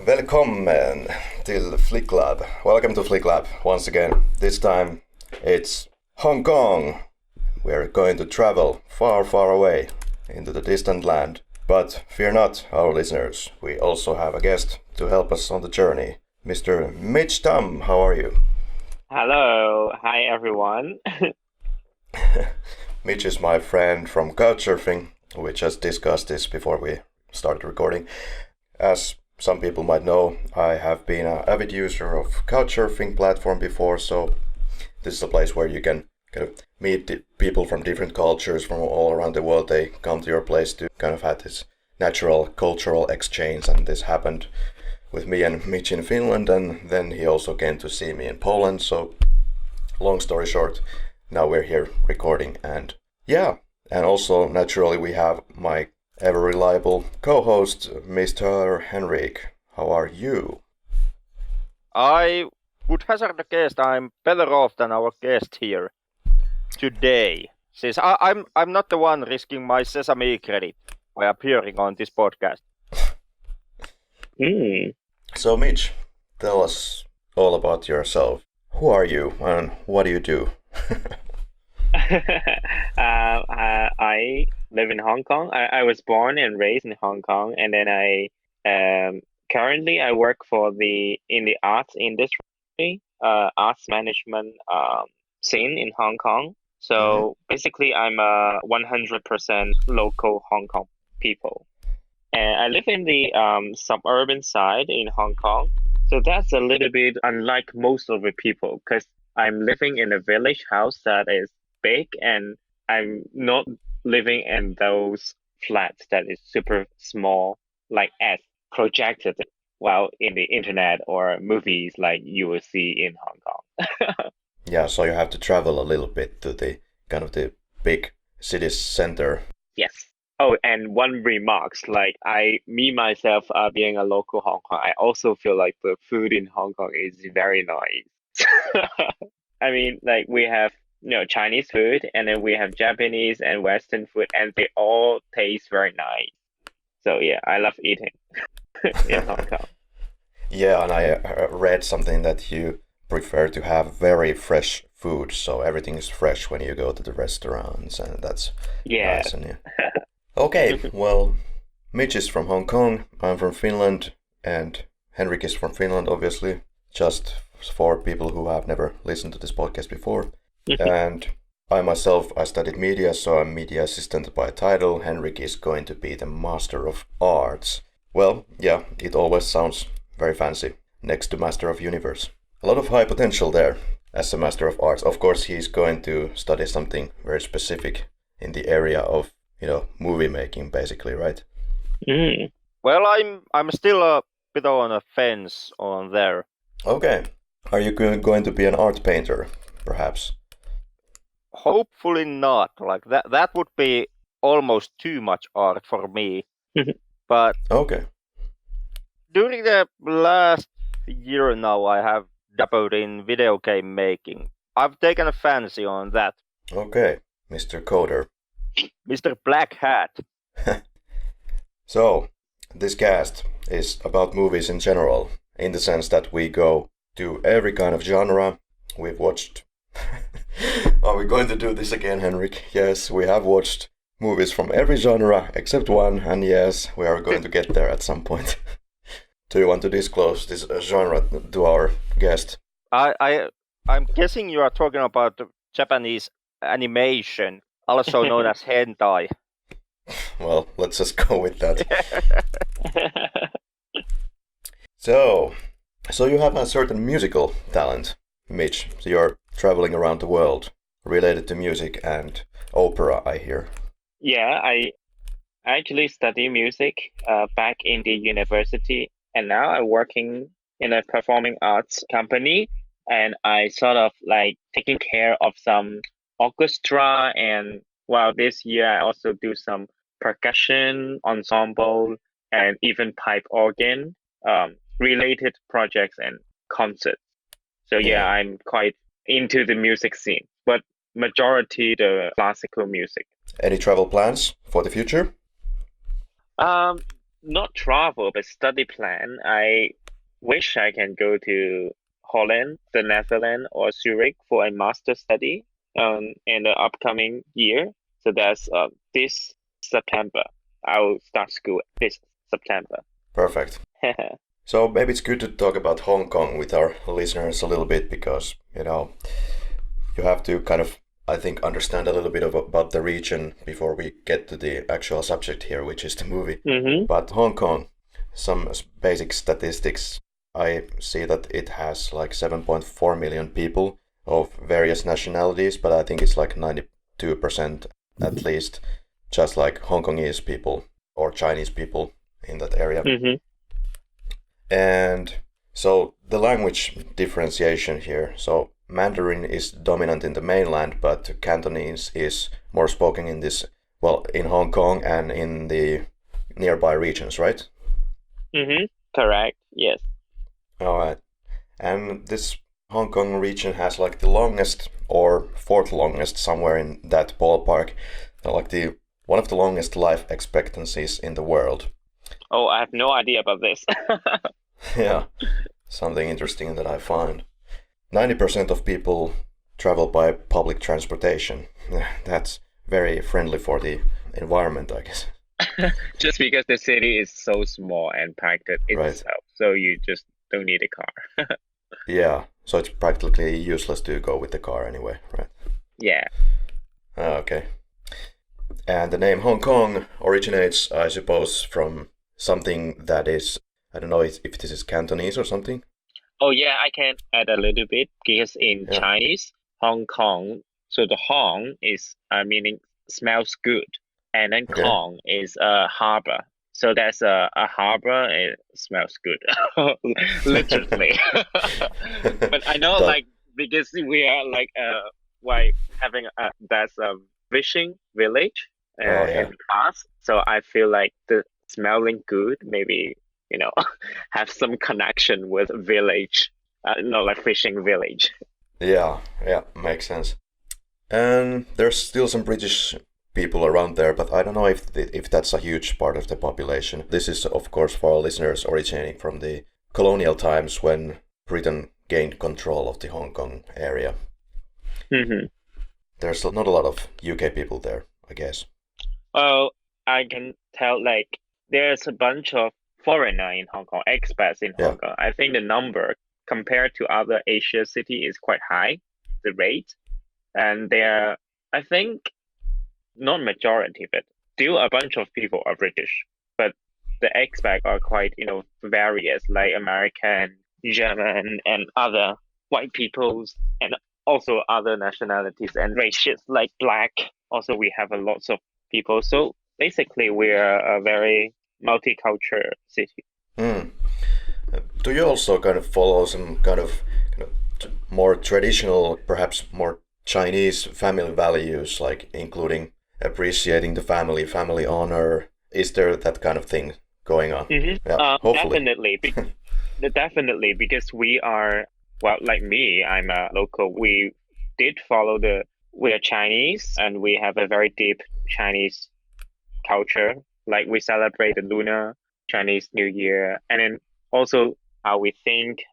Välkommen till Flick Lab. Welcome to Flick Lab once again. This time it's Hong Kong. We're going to travel far, far away into the distant land. But fear not, our listeners. We also have a guest to help us on the journey. Mr. Mitch Tam, how are you? Hello. Hi, everyone. Mitch is my friend from Couchsurfing. We just discussed this before we started recording. As some people might know, I have been an avid user of Couchsurfing platform before, so this is a place where you can kind of meet people from different cultures from all around the world. They come to your place to kind of have this natural cultural exchange, and this happened with me and Mitch in Finland, and then he also came to see me in Poland. So long story short, now we're here recording, and yeah, and also naturally we have my ever reliable co-host, Mr. Henrik. How are you? I would hazard a guess I'm better off than our guest here today, since I'm not the one risking my Sesame credit by appearing on this podcast. So Mitch, tell us all about yourself. Who are you and what do you do? I live in Hong Kong. I was born and raised in Hong Kong, and then I currently I work in the arts industry, arts management scene in Hong Kong. So basically, I'm a 100% local Hong Kong people, and I live in the suburban side in Hong Kong. So that's a little bit unlike most of the people, because I'm living in a village house that is big, and I'm not living in those flats that is super small, like as projected in the internet or movies like you will see in Hong Kong. Yeah, so you have to travel a little bit to the kind of the big city center. Yes. Oh, and one remarks, like me myself, being a local Hong Kong, I also feel like the food in Hong Kong is very nice. I mean, like we have Chinese food, and then we have Japanese and Western food, and they all taste very nice. So yeah, I love eating in Hong Kong. Yeah, and I read something that you prefer to have very fresh food, so everything is fresh when you go to the restaurants, and that's nice. And yeah. Okay, well, Mitch is from Hong Kong, I'm from Finland, and Henrik is from Finland, obviously, just for people who have never listened to this podcast before. And I studied media, so I'm media assistant by title. Henrik is going to be the Master of Arts. Well, yeah, it always sounds very fancy, next to Master of Universe. A lot of high potential there as a Master of Arts. Of course, he's going to study something very specific in the area of, movie making, basically, right? Well, I'm still a bit on a fence on there. Okay. Are you going to be an art painter, perhaps? Hopefully not. Like that would be almost too much art for me. But okay. During the last year now, I have dabbled in video game making. I've taken a fancy on that. Okay, Mr. Coder. Mr. Black Hat. So, this cast is about movies in general, in the sense that we go to every kind of genre. We've watched... Are we going to do this again, Henrik? Yes, we have watched movies from every genre except one, and yes, we are going to get there at some point. Do you want to disclose this genre to our guest? I'm guessing you are talking about the Japanese animation, also known as hentai. Well, let's just go with that. So you have a certain musical talent, Mitch. So you're traveling around the world related to music and opera, I hear. Yeah, I actually study music back in the university, and now I'm working in a performing arts company, and I sort of like taking care of some orchestra and while this year I also do some percussion, ensemble, and even pipe organ related projects and concerts. So yeah, I'm quite into the music scene, but majority the classical music. Any travel plans for the future? Not travel, but study plan. I wish I can go to Holland, the Netherlands, or Zurich for a master study in the upcoming year. So that's this September. I'll start school this September. Perfect. So maybe it's good to talk about Hong Kong with our listeners a little bit because, you have to kind of, I think, understand a little bit about the region before we get to the actual subject here, which is the movie. Mm-hmm. But Hong Kong, some basic statistics. I see that it has like 7.4 million people of various nationalities, but I think it's like 92% at least, just like Hong Kongese people or Chinese people in that area. Mm-hmm. And so the language differentiation here. So Mandarin is dominant in the mainland, but Cantonese is more spoken in in Hong Kong and in the nearby regions, right? Mm-hmm. Correct. Yes. All right. And this Hong Kong region has like the longest or fourth longest, somewhere in that ballpark, like one of the longest life expectancies in the world. Oh, I have no idea about this. Yeah, something interesting that I find. 90% of people travel by public transportation. That's very friendly for the environment, I guess. Just because the city is so small and packed itself, so you just don't need a car. Yeah, so it's practically useless to go with the car anyway, right? Yeah. Okay. And the name Hong Kong originates, I suppose, from something that is, I don't know if this is Cantonese or something. Oh yeah, I can add a little bit because in Chinese, Hong Kong, so the Hong is meaning smells good, and then Kong is a harbor. So that's a harbor. It smells good, literally. But I know, like, because we are like having that's a fishing village in the past. So I feel like the smelling good maybe have some connection with village, like fishing village. Yeah, makes sense. And there's still some British people around there, but I don't know if that's a huge part of the population. This is, of course, for our listeners originating from the colonial times when Britain gained control of the Hong Kong area. Mm-hmm. There's not a lot of UK people there, I guess. Oh, I can tell, like, there's a bunch of foreigner in Hong Kong, expats in Hong Kong. I think the number compared to other Asia city is quite high, the rate. And they're, I think, not majority, but still a bunch of people are British. But the expat are quite, various, like American, German, and other white peoples, and also other nationalities and races like black. Also, we have a lots of people. So basically, we're a very multicultural city. Do you also kind of follow some kind of more traditional, perhaps more Chinese family values, like including appreciating the family honor? Is there that kind of thing going on? Mm-hmm. Yeah, hopefully. Definitely, because we are, well, like me, I'm a local. We did follow we are Chinese and we have a very deep Chinese culture. Like we celebrate the Lunar Chinese New Year, and then also how we think,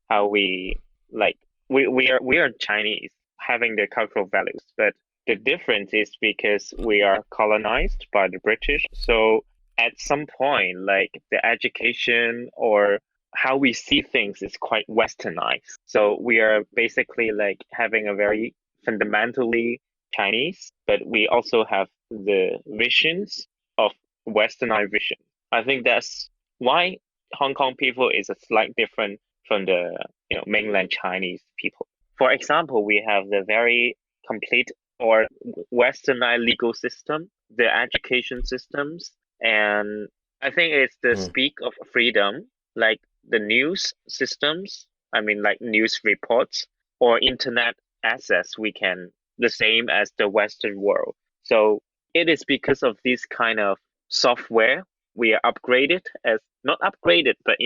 how we like we are Chinese having the cultural values, but the difference is because we are colonized by the British. So at some point, like the education or how we see things is quite westernized. So we are basically like having a very fundamentally Chinese, but we also have the visions of westernized vision. I think that's why Hong Kong people is a slight different from the mainland Chinese people. For example, we have the very complete or westernized legal system, the education systems, and I think it's the speak of freedom, like the news systems. I mean, like news reports or internet access. We can the same as the Western world. So it is because of this kind of software we are upgraded as not upgraded, but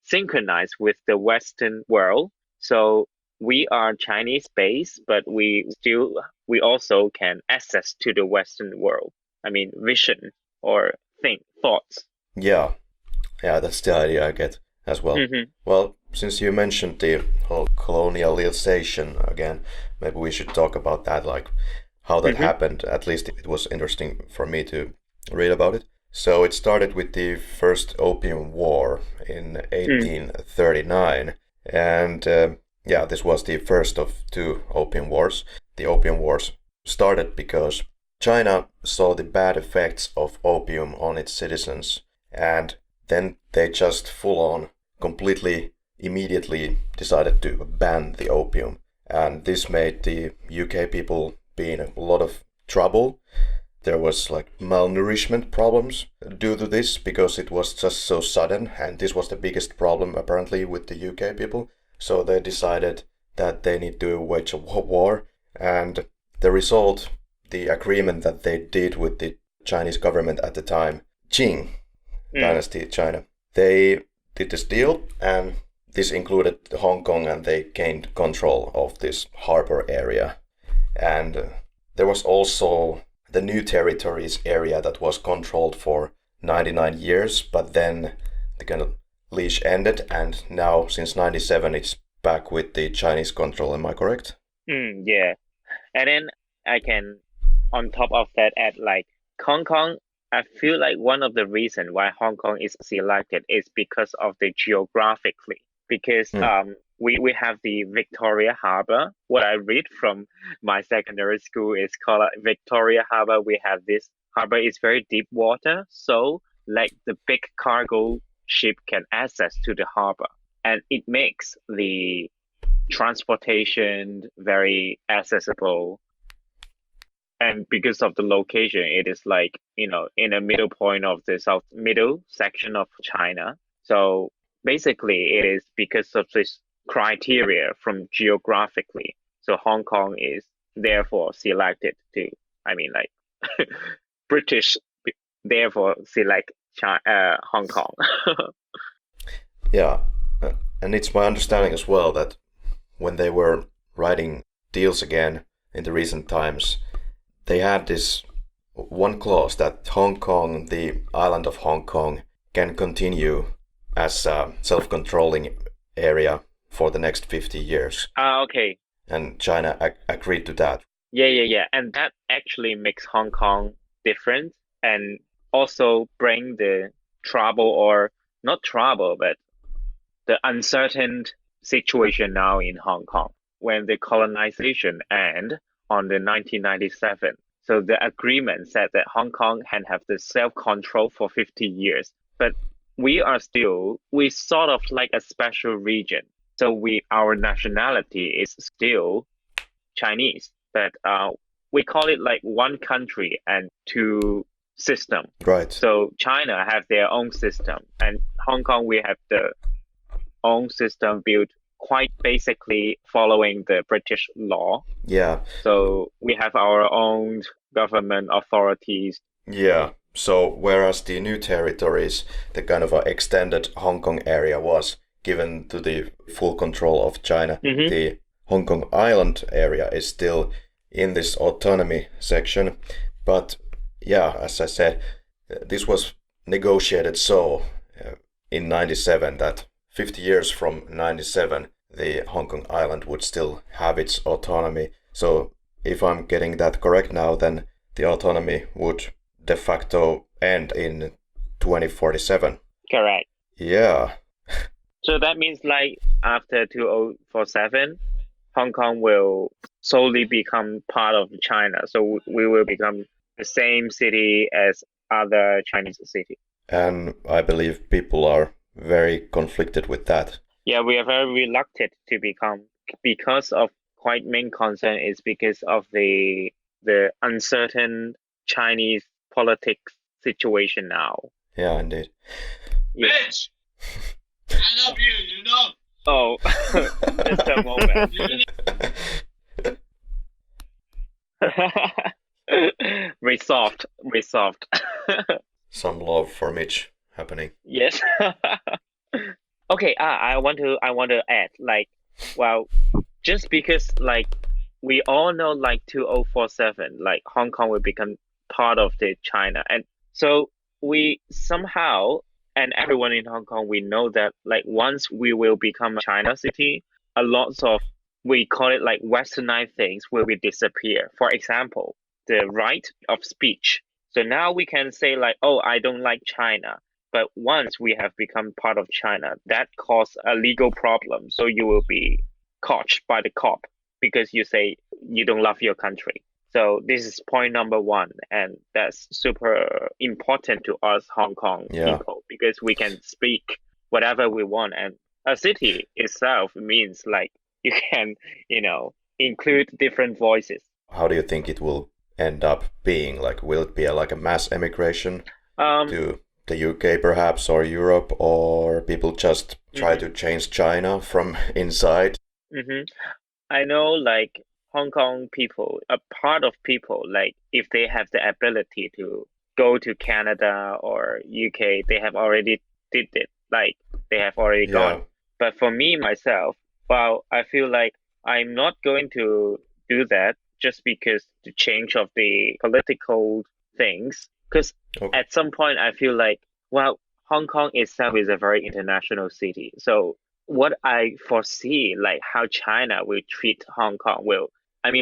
synchronized with the Western world. So we are Chinese based, but we also can access to the Western world. I mean, vision or thoughts. Yeah, that's the idea I get as well. Mm-hmm. Well, since you mentioned the whole colonialization again, maybe we should talk about that, like how that happened. At least it was interesting for me to read about it. So it started with the first Opium War in 1839, and this was the first of two Opium Wars. The Opium Wars started because China saw the bad effects of opium on its citizens, and then they just completely, immediately decided to ban the opium. And this made the UK people be in a lot of trouble. There was like malnourishment problems due to this because it was just so sudden, and this was the biggest problem apparently with the UK people. So they decided that they need to wage a war, and the result, the agreement that they did with the Chinese government at the time, Qing dynasty China, they did this deal, and this included Hong Kong, and they gained control of this harbor area. And there was also the New Territories area that was controlled for 99 years, but then the kind of leash ended, and now since 97 it's back with the Chinese control. Am I correct? Yeah. And then I can, on top of that, add like Hong Kong. I feel like one of the reasons why Hong Kong is selected is because of the geographically. Because we have the Victoria Harbour. What I read from my secondary school is called Victoria Harbour. We have this harbour is very deep water, so like the big cargo ship can access to the harbour, and it makes the transportation very accessible. And because of the location, it is like, in a middle point of the middle section of China. So basically, it is because of this criteria from geographically. So Hong Kong is therefore selected to, British therefore select Hong Kong. Yeah, and it's my understanding as well that when they were writing deals again in the recent times, they had this one clause that Hong Kong, the island of Hong Kong, can continue as a self-controlling area for the next 50 years. Okay. And China agreed to that. Yeah. And that actually makes Hong Kong different, and also bring the trouble, or not trouble, but the uncertain situation now in Hong Kong when the colonization ended on the 1997. So the agreement said that Hong Kong can have the self-control for 50 years, but we sort of like a special region. So our nationality is still Chinese, but we call it like one country and two system. Right. So China have their own system, and Hong Kong we have the own system built quite basically following the British law. Yeah. So we have our own government authorities. Yeah. So whereas the New Territories, the kind of extended Hong Kong area, was given to the full control of China, the Hong Kong Island area is still in this autonomy section. But yeah, as I said, this was negotiated in 97 that 50 years from 97, the Hong Kong Island would still have its autonomy. So if I'm getting that correct now, then the autonomy would de facto end in 2047. Correct. Yeah. So that means like after 2047, Hong Kong will slowly become part of China. So we will become the same city as other Chinese cities. And I believe people are very conflicted with that. Yeah, we are very reluctant to become, because of quite main concern is because of the uncertain Chinese politics situation now. Yeah, indeed. Yeah. Bitch! I love you, you know. Oh, just a moment. there. Resolved. Some love for Mitch happening. Yes. Okay, I want to add, like, well, just because, like, we all know, like, 2047, like, Hong Kong will become part of the China, and so we somehow, and everyone in Hong Kong, we know that, like, once we will become a China city, a lot of, we call it like westernized things will be disappear. For example, the right of speech. So now we can say, like, oh, I don't like China. But once we have become part of China, that causes a legal problem. So you will be caught by the cop because you say you don't love your country. So this is point number one, and that's super important to us Hong Kong people, because we can speak whatever we want, and a city itself means, like, you can, include different voices. How do you think it will end up being? Like, will it be like a mass emigration to the UK perhaps, or Europe, or people just try to change China from inside? I know, like, Hong Kong people, a part of people, like, if they have the ability to go to Canada or UK, they have already did it. Like, they have already gone. But for me, myself, well, I feel like I'm not going to do that just because the change of the political things. Because at some point, I feel like, well, Hong Kong itself is a very international city. So what I foresee, like, how China will treat Hong Kong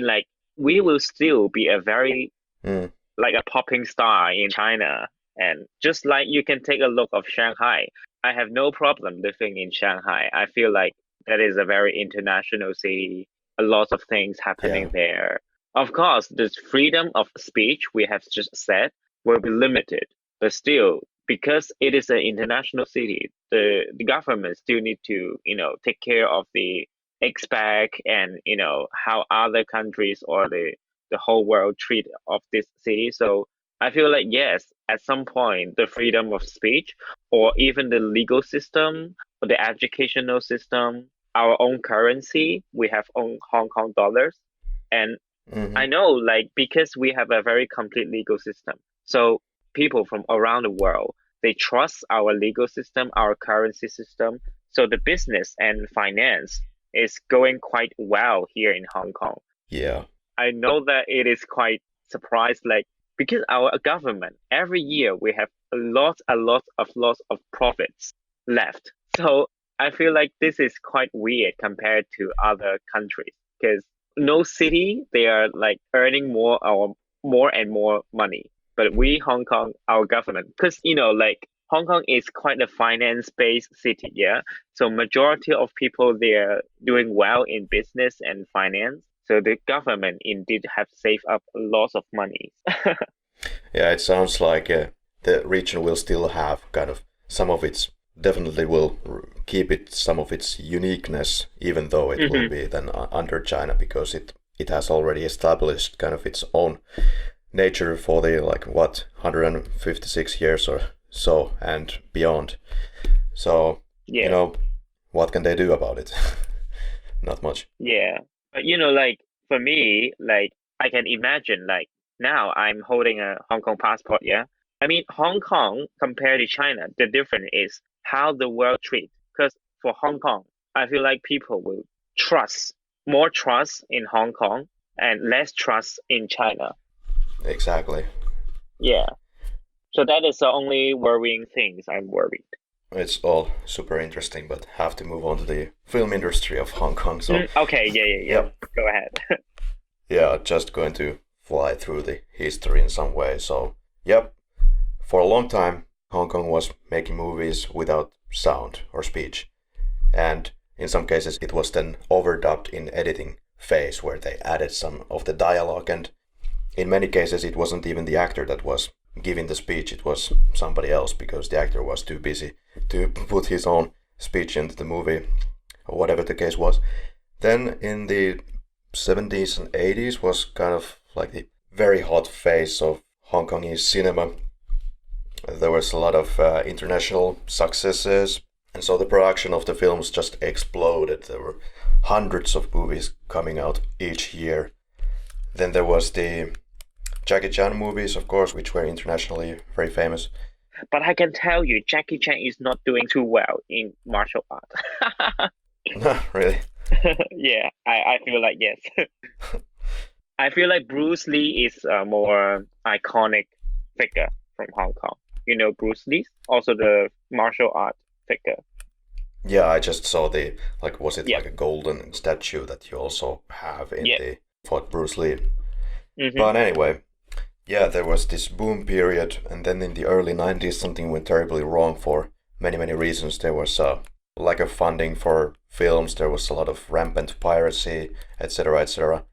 like, we will still be a very, like, a popping star in China. And just like you can take a look of Shanghai, I have no problem living in Shanghai. I feel like that is a very international city, a lot of things happening there. Of course, the freedom of speech we have just said will be limited, but still, because it is an international city, the government still need to, take care of the expat and, how other countries or the whole world treat of this city. So I feel like, yes, at some point, the freedom of speech or even the legal system or the educational system, our own currency, we have own Hong Kong dollars. And I know, like, because we have a very complete legal system, so people from around the world, they trust our legal system, our currency system. So the business and finance is going quite well here in Hong Kong. Yeah. I know that it is quite surprised, like, because our government, every year we have a lot of profits left. So I feel like this is quite weird compared to other countries, because no city, they are, like, earning more and more money. But we, Hong Kong, our government, because, like, Hong Kong is quite a finance-based city, yeah? So majority of people, they're doing well in business and finance. So the government indeed have saved up lots of money. Yeah, it sounds like the region will still have kind of some of its, definitely will keep some of its uniqueness, even though it will be then under China, because it has already established kind of its own nature for the, like, 156 years or so and beyond. So, what can they do about it? Not much. Yeah. But, like, for me, like, I can imagine, like, now I'm holding a Hong Kong passport, yeah? I mean, Hong Kong compared to China, the difference is how the world treats. Because for Hong Kong, I feel like people will more trust in Hong Kong and less trust in China. Exactly. Yeah. So that is the only worrying things I'm worried. It's all super interesting, but have to move on to the film industry of Hong Kong. So okay, yeah. Go ahead. Yeah, just going to fly through the history in some way. So, for a long time, Hong Kong was making movies without sound or speech. And in some cases, it was then overdubbed in editing phase, where they added some of the dialogue. And in many cases, it wasn't even the actor that was giving the speech, it was somebody else, because the actor was too busy to put his own speech into the movie, or whatever the case was. Then in the 70s and 80s was kind of like the very hot phase of Hong Kongese cinema. There was a lot of international successes, and so the production of the films just exploded. There were hundreds of movies coming out each year. Then there was the Jackie Chan movies, of course, which were internationally very famous. But I can tell you, Jackie Chan is not doing too well in martial art. Really? Yeah, I feel like yes. I feel like Bruce Lee is a more iconic figure from Hong Kong. You know Bruce Lee, also the martial art figure. Yeah, I just saw was it like a golden statue that you also have in the Fort Bruce Lee? Mm-hmm. But anyway, yeah, there was this boom period, and then in the early 90s something went terribly wrong for many, many reasons. There was a lack of funding for films, there was a lot of rampant piracy, etc., etc.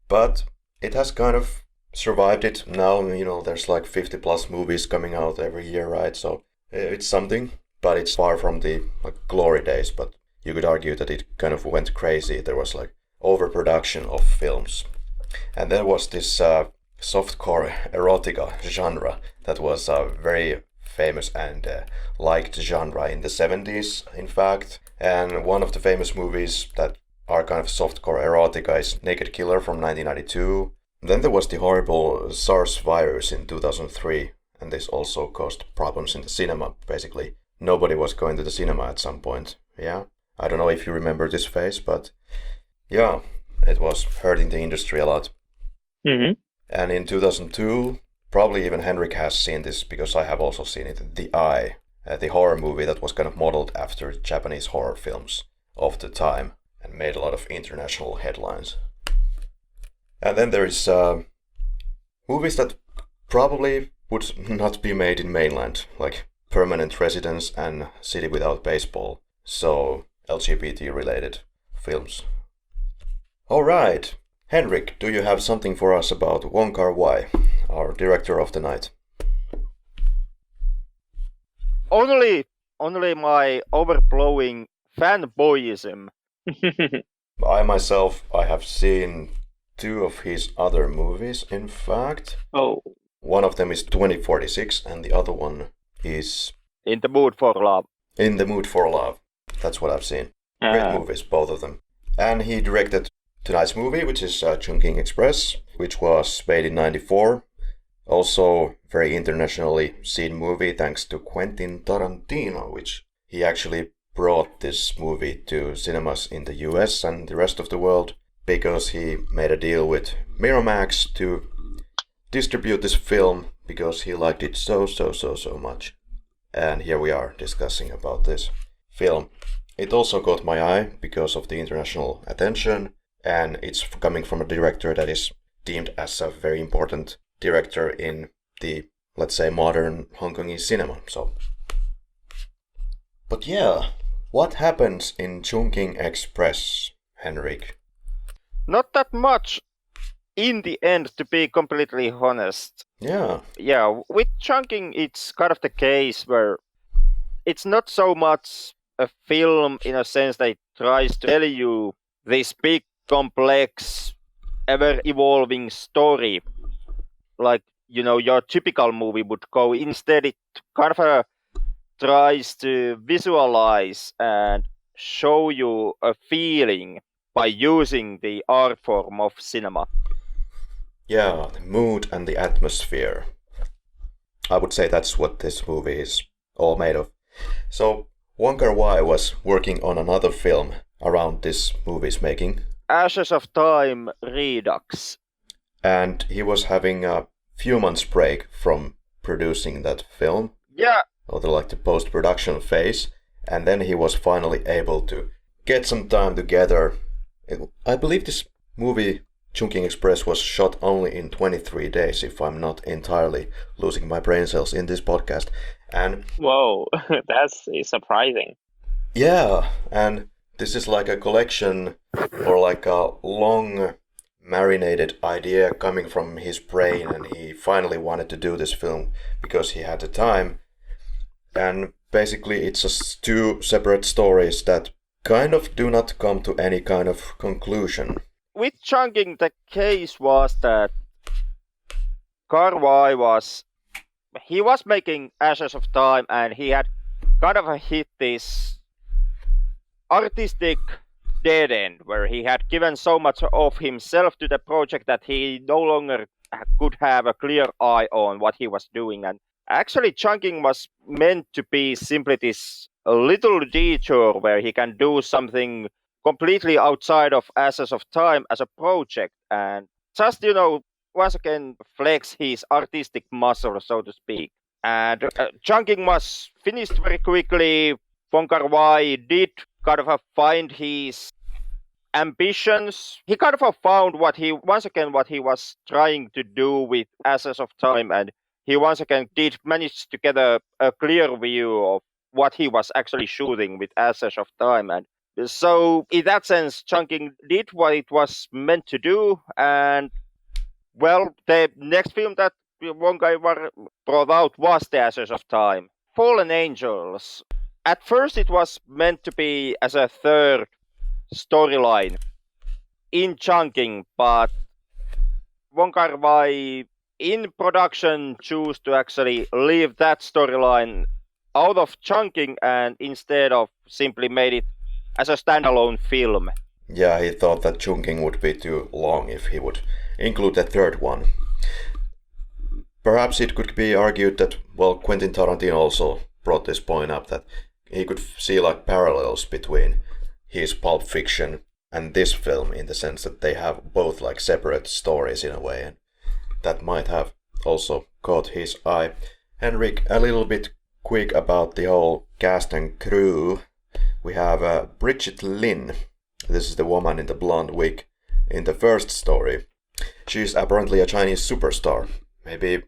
But it has kind of survived it. Now, there's like 50 plus movies coming out every year, right? So it's something, but it's far from the glory days. But you could argue that it kind of went crazy. There was like overproduction of films. And there was this softcore erotica genre that was a very famous and liked genre in the 70s, in fact. And one of the famous movies that are kind of softcore erotica is Naked Killer from 1992. Then there was the horrible SARS virus in 2003, and this also caused problems in the cinema, basically. Nobody was going to the cinema at some point, yeah? I don't know if you remember this phase, but yeah, it was hurting the industry a lot. Mm-hmm. And in 2002, probably even Henrik has seen this, because I have also seen it, The Eye, the horror movie that was kind of modeled after Japanese horror films of the time and made a lot of international headlines. And then there is movies that probably would not be made in mainland, like Permanent Residence and City Without Baseball, so LGBT-related films. Alright, Henrik, do you have something for us about Wong Kar-Wai, our director of the night? Only my overblowing fanboyism. I have seen 2 of his other movies, in fact. Oh. One of them is 2046, and the other one is In the Mood for Love. In the Mood for Love. That's what I've seen. Great movies, both of them. And he directed tonight's movie, which is Chungking Express, which was made in 94. Also, very internationally seen movie thanks to Quentin Tarantino, which he actually brought this movie to cinemas in the US and the rest of the world because he made a deal with Miramax to distribute this film because he liked it so much. And here we are discussing about this film. It also caught my eye because of the international attention, and it's coming from a director that is deemed as a very important director in the, let's say, modern Hong Kongese cinema. But yeah, what happens in Chungking Express, Henrik? Not that much in the end, to be completely honest. Yeah, with Chungking, it's kind of the case where it's not so much a film in a sense that it tries to tell you this big, complex, ever-evolving story like, your typical movie would go. Instead, it kind of tries to visualize and show you a feeling by using the art form of cinema. Yeah, the mood and the atmosphere. I would say that's what this movie is all made of. So, Wong Kar-Wai was working on another film around this movie's making. Ashes of Time Redux. And he was having a few months break from producing that film. Yeah. Or the post-production phase. And then he was finally able to get some time together. I believe this movie, Chungking Express, was shot only in 23 days, if I'm not entirely losing my brain cells in this podcast. And whoa, that's surprising. Yeah, and this is like a collection or like a long marinated idea coming from his brain, and he finally wanted to do this film because he had the time. And basically it's just 2 separate stories that kind of do not come to any kind of conclusion. With Chungking, the case was that Kar-Wai was making Ashes of Time, and he had kind of hit this artistic dead end, where he had given so much of himself to the project that he no longer could have a clear eye on what he was doing. And actually, Chungking was meant to be simply this little detour where he can do something completely outside of Ashes of Time as a project and just, once again flex his artistic muscle, so to speak. And Chungking was finished very quickly. Wong Kar-Wai did kind of find his ambitions. He kind of found what he was trying to do with Ashes of Time, and he once again did manage to get a clear view of what he was actually shooting with Ashes of Time. And so in that sense, Chungking did what it was meant to do. And well, the next film that Wong Kar-Wai brought out was The Ashes of Time, Fallen Angels. At first it was meant to be as a third storyline in Chungking, but Wong Kar-Wai in production chose to actually leave that storyline out of Chungking and instead of simply made it as a standalone film. Yeah, he thought that Chungking would be too long if he would include the third one. Perhaps it could be argued that, well, Quentin Tarantino also brought this point up, that he could see like parallels between his Pulp Fiction and this film, in the sense that they have both like separate stories in a way, and that might have also caught his eye. Henrik, a little bit quick about the whole cast and crew. We have Brigitte Lin. This is the woman in the blonde wig in the first story. She's apparently a Chinese superstar. Maybe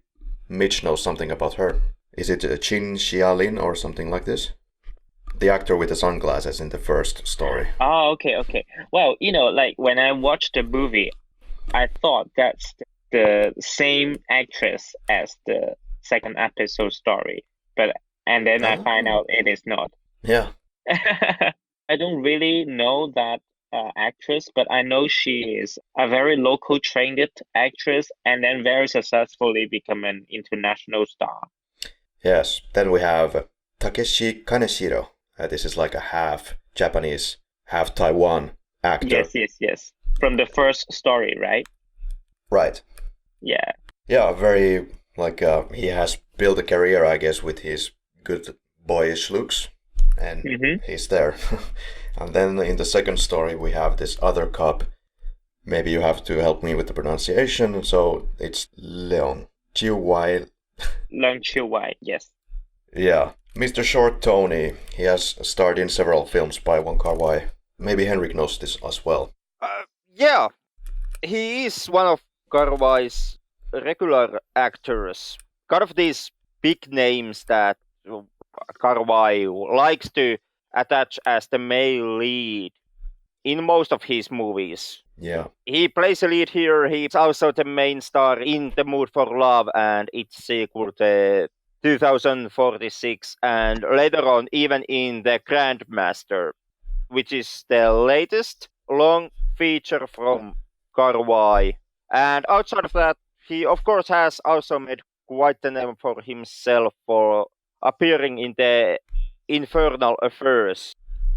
Mitch knows something about her. Is it Chin Xialin or something like this? The actor with the sunglasses in the first story. Oh, okay. Well, like when I watched the movie, I thought that's the same actress as the second episode story, and then I find out it is not. Yeah. I don't really know that actress, but I know she is a very local trained actress and then very successfully become an international star. Yes. Then we have Takeshi Kaneshiro. This is like a half Japanese, half Taiwan actor. Yes. From the first story, right? Right. Yeah. Yeah, very, he has built a career, I guess, with his good boyish looks. And he's there. And then in the second story, we have this other cop. Maybe you have to help me with the pronunciation. So it's Leung. Chiu-Wai. Leung Chiu-Wai, yes. Yeah. Mr. Short Tony, he has starred in several films by Wong Kar-Wai. Maybe Henrik knows this as well. Yeah, he is one of Kar-Wai's regular actors. Kind of these big names that Kar-Wai likes to attach as the male lead in most of his movies. Yeah. He plays a lead here. He's also the main star in The Mood for Love and its sequel, the 2046, and later on even in The Grandmaster, which is the latest long feature from Kar-Wai. And outside of that, he of course has also made quite the name for himself for appearing in the Infernal Affairs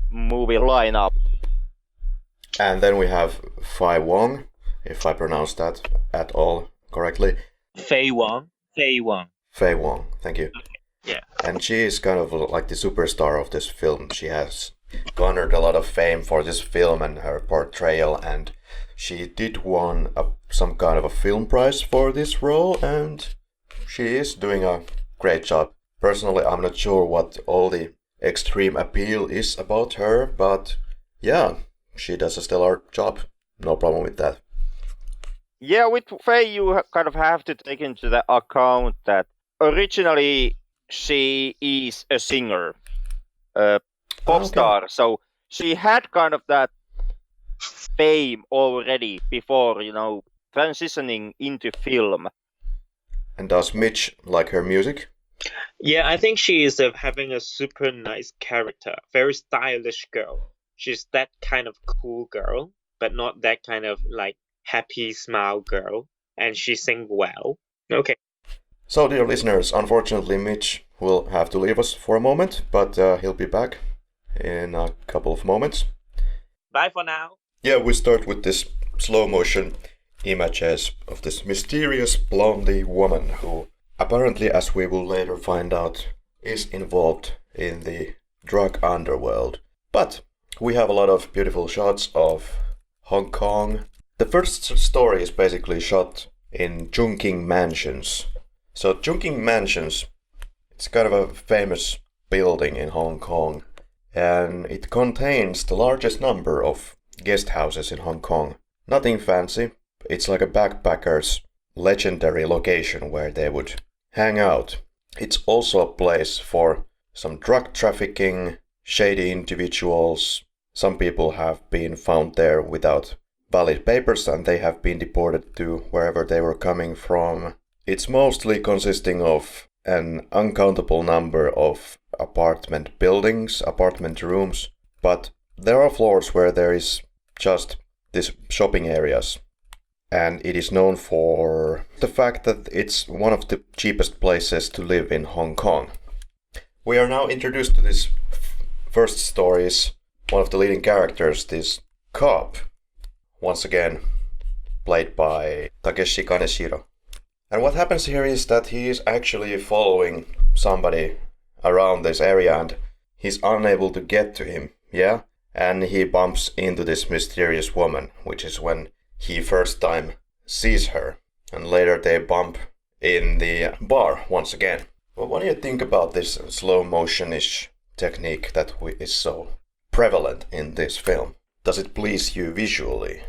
movie lineup. And then we have Faye Wong, if I pronounce that at all correctly. Faye Wong. Faye Wong, thank you. Yeah. And she is kind of like the superstar of this film. She has garnered a lot of fame for this film and her portrayal, and she did won some kind of a film prize for this role, and she is doing a great job. Personally, I'm not sure what all the extreme appeal is about her, but yeah, she does a stellar job. No problem with that. Yeah, with Faye, you kind of have to take into the account that originally she is a singer, pop star, so she had kind of that fame already before, transitioning into film. And does Mitch like her music? Yeah, I think she is having a super nice character, very stylish girl. She's that kind of cool girl, but not that kind of like happy smile girl, and she sings well. Okay. So, dear listeners, unfortunately Mitch will have to leave us for a moment, but he'll be back in a couple of moments. Bye for now. Yeah, we start with this slow motion images of this mysterious blondie woman who apparently, as we will later find out, is involved in the drug underworld. But we have a lot of beautiful shots of Hong Kong. The first story is basically shot in Chungking Mansions. So Chungking Mansions, it's kind of a famous building in Hong Kong, and it contains the largest number of guest houses in Hong Kong. Nothing fancy, it's like a backpacker's legendary location where they would hang out. It's also a place for some drug trafficking, shady individuals. Some people have been found there without valid papers and they have been deported to wherever they were coming from. It's mostly consisting of an uncountable number of apartment buildings, apartment rooms, but there are floors where there is just these shopping areas. And it is known for the fact that it's one of the cheapest places to live in Hong Kong. We are now introduced to this first stories, one of the leading characters, this cop, once again played by Takeshi Kaneshiro. And what happens here is that he is actually following somebody around this area and he's unable to get to him, yeah? And he bumps into this mysterious woman, which is when he first time sees her. And later they bump in the bar once again. Well, what do you think about this slow motion-ish technique that is so prevalent in this film? Does it please you visually?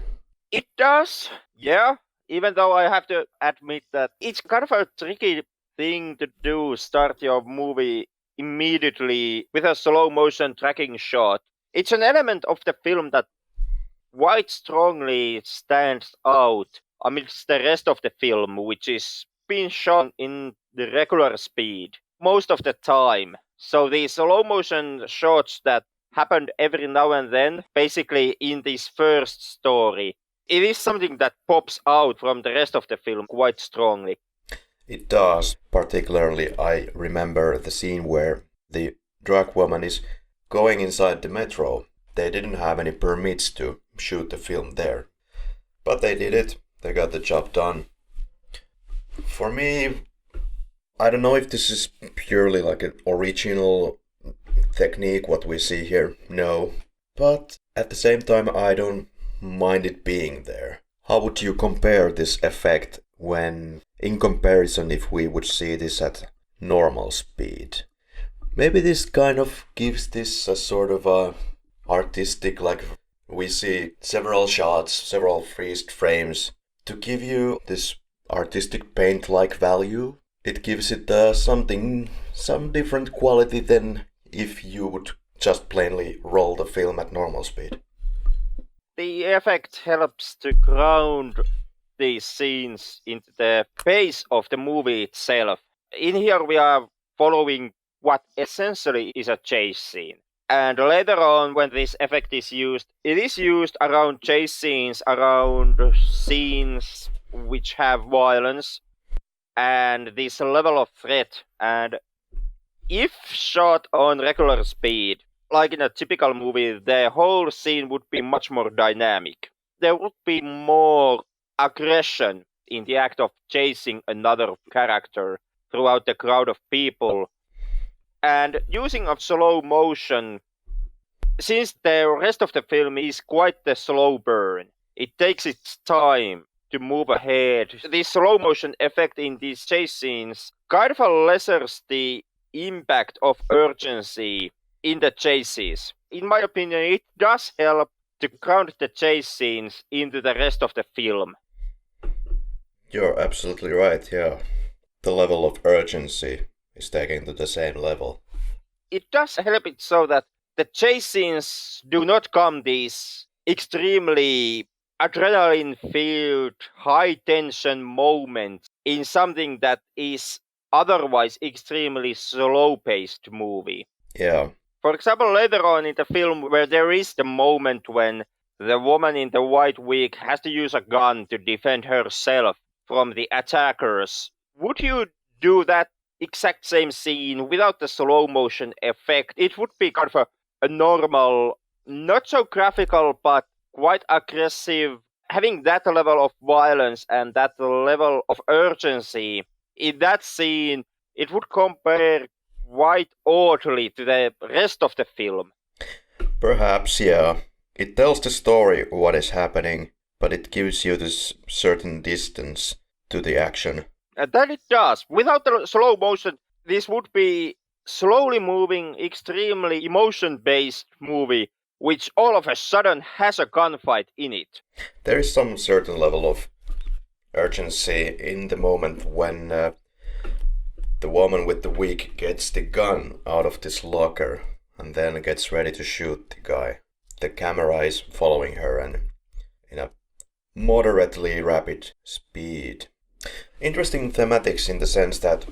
It does, yeah. Even though I have to admit that it's kind of a tricky thing to do, start your movie immediately with a slow motion tracking shot. It's an element of the film that quite strongly stands out amidst the rest of the film, which is being shown in the regular speed most of the time. So the slow motion shots that happened every now and then, basically in this first story, it is something that pops out from the rest of the film quite strongly. It does. Particularly, I remember the scene where the drug woman is going inside the metro. They didn't have any permits to shoot the film there. But they did it. They got the job done. For me, I don't know if this is purely like an original technique, what we see here. No. But at the same time, I don't mind it being there. How would you compare this effect when, in comparison, if we would see this at normal speed? Maybe this kind of gives this a sort of a artistic, like we see several shots, several freezed frames to give you this artistic paint-like value. It gives it some different quality than if you would just plainly roll the film at normal speed. The effect helps to ground these scenes into the pace of the movie itself. In here we are following what essentially is a chase scene. And later on, when this effect is used, it is used around chase scenes, around scenes which have violence and this level of threat. And if shot on regular speed, like in a typical movie, the whole scene would be much more dynamic. There would be more aggression in the act of chasing another character throughout the crowd of people. And using of slow motion, since the rest of the film is quite the slow burn, it takes its time to move ahead. The slow motion effect in these chase scenes kind of lessens the impact of urgency in the chases. In my opinion, it does help to ground the chase scenes into the rest of the film. You're absolutely right, yeah. The level of urgency is taken to the same level. It does help it so that the chase scenes do not come these extremely adrenaline-filled, high-tension moments in something that is otherwise extremely slow-paced movie. Yeah. For example, later on in the film where there is the moment when the woman in the white wig has to use a gun to defend herself from the attackers, would you do that exact same scene without the slow motion effect? It would be kind of a normal not so graphical, but quite aggressive, having that level of violence and that level of urgency. In that scene, it would compare quite oddly to the rest of the film. Perhaps, yeah. It tells the story what is happening, but it gives you this certain distance to the action. That it does. Without the slow motion, this would be slowly moving, extremely emotion-based movie, which all of a sudden has a gunfight in it. There is some certain level of urgency in the moment when the woman with the wig gets the gun out of this locker and then gets ready to shoot the guy. The camera is following her and in a moderately rapid speed. Interesting thematics in the sense that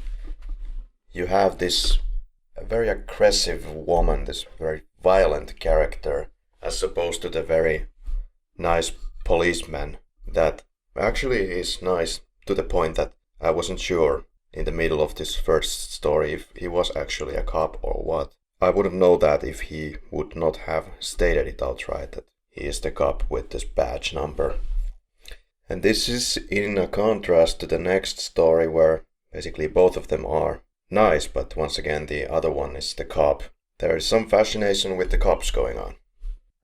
you have this very aggressive woman, this very violent character, as opposed to the very nice policeman that actually is nice to the point that I wasn't sure in the middle of this first story if he was actually a cop or what. I wouldn't know that if he would not have stated it outright that he is the cop with this badge number. And this is in a contrast to the next story where basically both of them are nice, but once again the other one is the cop. There is some fascination with the cops going on.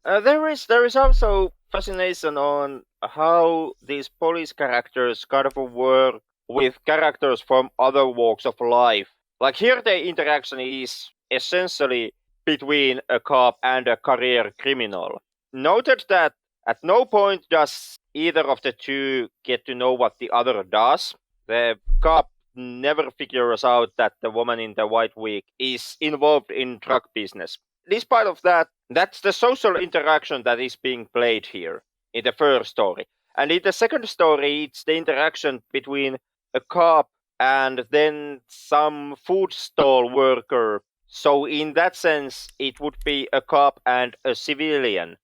There is also fascination on how these police characters kind of work with characters from other walks of life. Like here the interaction is essentially between a cop and a career criminal. Noted that at no point does either of the two get to know what the other does. The cop never figures out that the woman in the white wig is involved in drug business. Despite of that, that's the social interaction that is being played here in the first story. And in the second story, it's the interaction between a cop and then some food stall worker. So in that sense, it would be a cop and a civilian.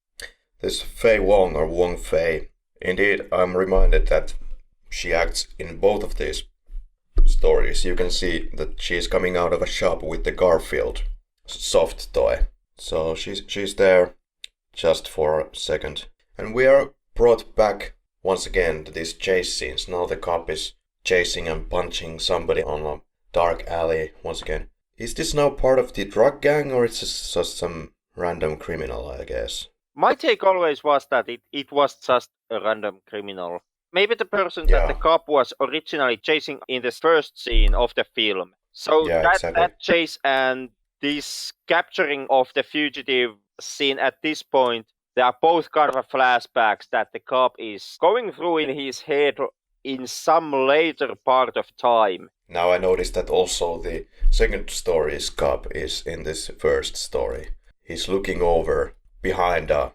This Faye Wong or Wong Faye, indeed, I'm reminded that she acts in both of these stories. You can see that she's coming out of a shop with the Garfield soft toy. So she's there just for a second. And we are brought back once again to these chase scenes. Now the cop is chasing and punching somebody on a dark alley once again. Is this now part of the drug gang or is this just some random criminal, I guess? My take always was that it was just a random criminal. Maybe the person that the cop was originally chasing in the first scene of the film. So that chase and this capturing of the fugitive scene at this point, they are both kind of flashbacks that the cop is going through in his head in some later part of time. Now I noticed that also the second story's cop is in this first story. He's looking over behind a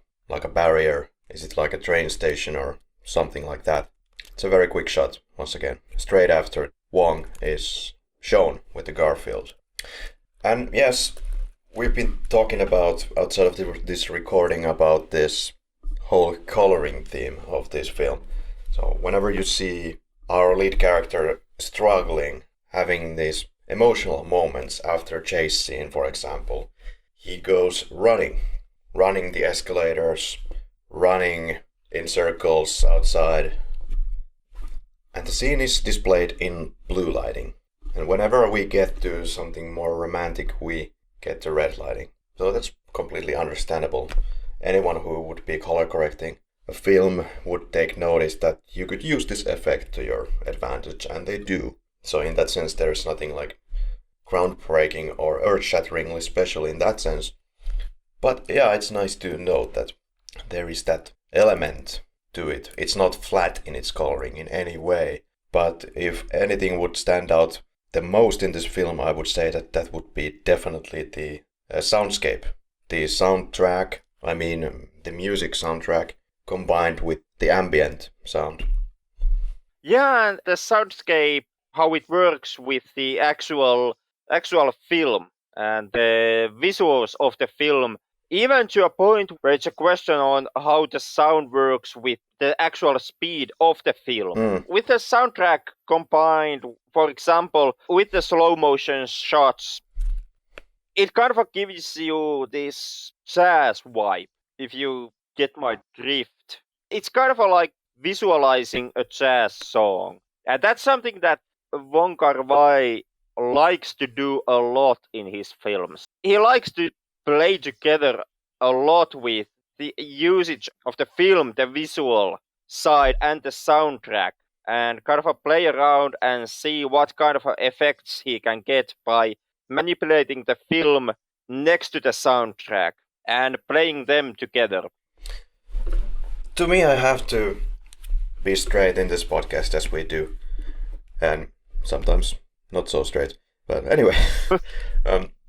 barrier. Is it like a train station or something like that? It's a very quick shot, once again, straight after Wong is shown with the Garfield. And yes, we've been talking about, outside of this recording, about this whole coloring theme of this film. So whenever you see our lead character struggling, having these emotional moments after a chase scene, for example, he goes running the escalators, running in circles outside. And the scene is displayed in blue lighting. And whenever we get to something more romantic, we get to red lighting. So that's completely understandable. Anyone who would be color correcting a film would take notice that you could use this effect to your advantage, and they do. So in that sense, there's nothing like groundbreaking or earth-shatteringly special in that sense. But yeah, it's nice to note that there is that element to it. It's not flat in its coloring in any way. But if anything would stand out the most in this film, I would say that would be definitely the soundscape. The soundtrack, I mean the music soundtrack, combined with the ambient sound. Yeah, and the soundscape, how it works with the actual film and the visuals of the film, even to a point where it's a question on how the sound works with the actual speed of the film. With the soundtrack combined, for example, with the slow motion shots, it kind of gives you this jazz vibe. if you get my drift. It's kind of like visualizing a jazz song. And that's something that Wong Kar-Wai likes to do a lot in his films. He likes to play together a lot with the usage of the film, the visual side, and the soundtrack, and kind of play around and see what kind of effects he can get by manipulating the film next to the soundtrack and playing them together. To me, I have to be straight in this podcast as we do, and sometimes not so straight. But anyway,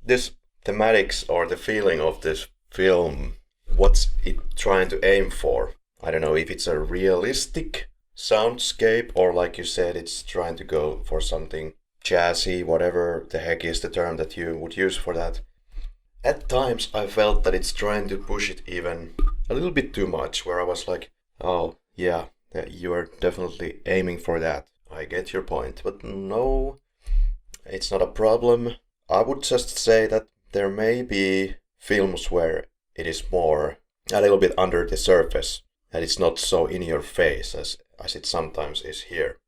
this thematics or the feeling of this film, what's it trying to aim for? I don't know if it's a realistic soundscape or, like you said, it's trying to go for something jazzy, whatever the heck is the term that you would use for that. At times I felt that it's trying to push it even a little bit too much, where I was like, oh yeah, you are definitely aiming for that. I get your point, but no, it's not a problem. I would just say that there may be films where it is more a little bit under the surface, that it's not so in your face as it sometimes is here.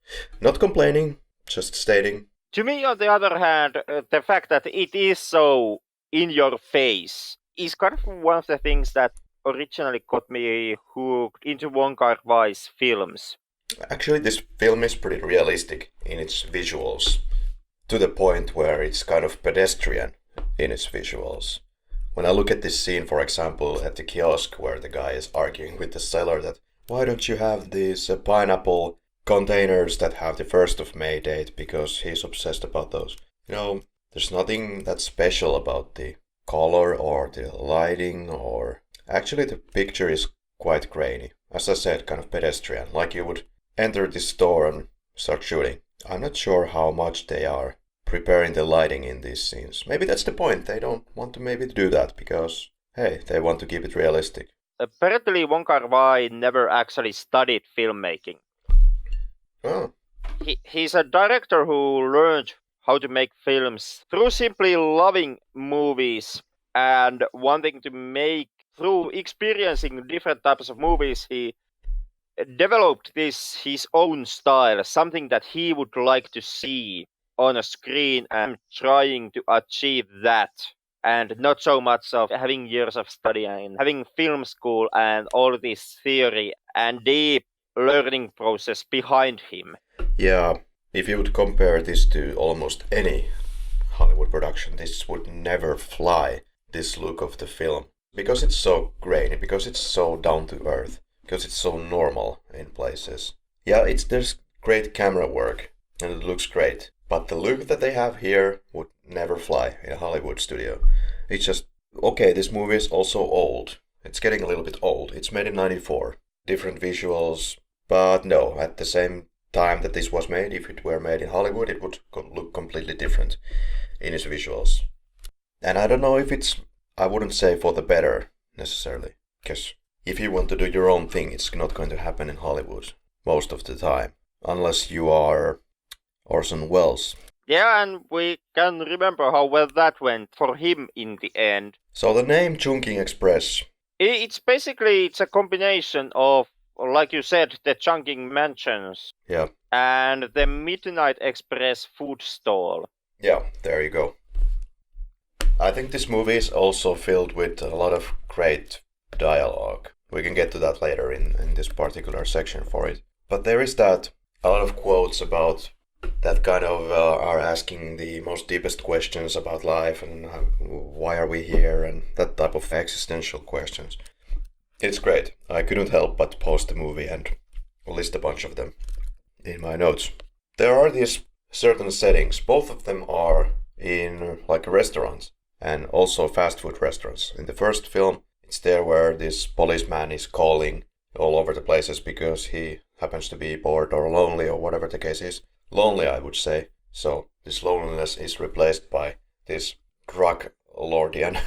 Not complaining, just stating. To me, on the other hand, the fact that it is so in your face is kind of one of the things that originally got me hooked into Wong Kar-Wai's films. Actually, this film is pretty realistic in its visuals, to the point where it's kind of pedestrian in its visuals. When I look at this scene, for example, at the kiosk where the guy is arguing with the seller that, why don't you have these pineapple containers that have the 1st of May date, because he's obsessed about those. There's nothing that special about the color or the lighting, or actually the picture is quite grainy. As I said, kind of pedestrian, like you would enter this store and start shooting. I'm not sure how much they are preparing the lighting in these scenes. Maybe that's the point. They don't want to maybe do that because, hey, they want to keep it realistic. Apparently, Wong Kar-Wai never actually studied filmmaking. Oh. He's a director who learned how to make films through simply loving movies and wanting to make, through experiencing different types of movies, he developed his own style, something that he would like to see on a screen, and trying to achieve that. And not so much of having years of study and having film school and all this theory and deep learning process behind him. Yeah, if you would compare this to almost any Hollywood production, this would never fly, this look of the film. Because it's so grainy, because it's so down to earth, because it's so normal in places. Yeah, there's great camera work, and it looks great. But the look that they have here would never fly in a Hollywood studio. It's just, okay, this movie is also old. It's getting a little bit old. It's made in 94. Different visuals, but no, at the same time that this was made, if it were made in Hollywood, it would look completely different in its visuals. And I don't know if I wouldn't say for the better, necessarily. Because if you want to do your own thing, it's not going to happen in Hollywood most of the time. Unless you are Orson Welles. Yeah, and we can remember how well that went for him in the end. So the name Chungking Express. It's a combination of, like you said, the Chungking mansions. Yeah. And the Midnight Express food stall. Yeah, there you go. I think this movie is also filled with a lot of great dialogue. We can get to that later in this particular section for it. But there is a lot of quotes about that kind of are asking the most deepest questions about life and why are we here and that type of existential questions. It's great. I couldn't help but post the movie and list a bunch of them in my notes. There are these certain settings. Both of them are in like restaurants and also fast food restaurants. In the first film, it's there where this policeman is calling all over the places because he happens to be bored or lonely or whatever the case is. Lonely, I would say. So this loneliness is replaced by this drug lordian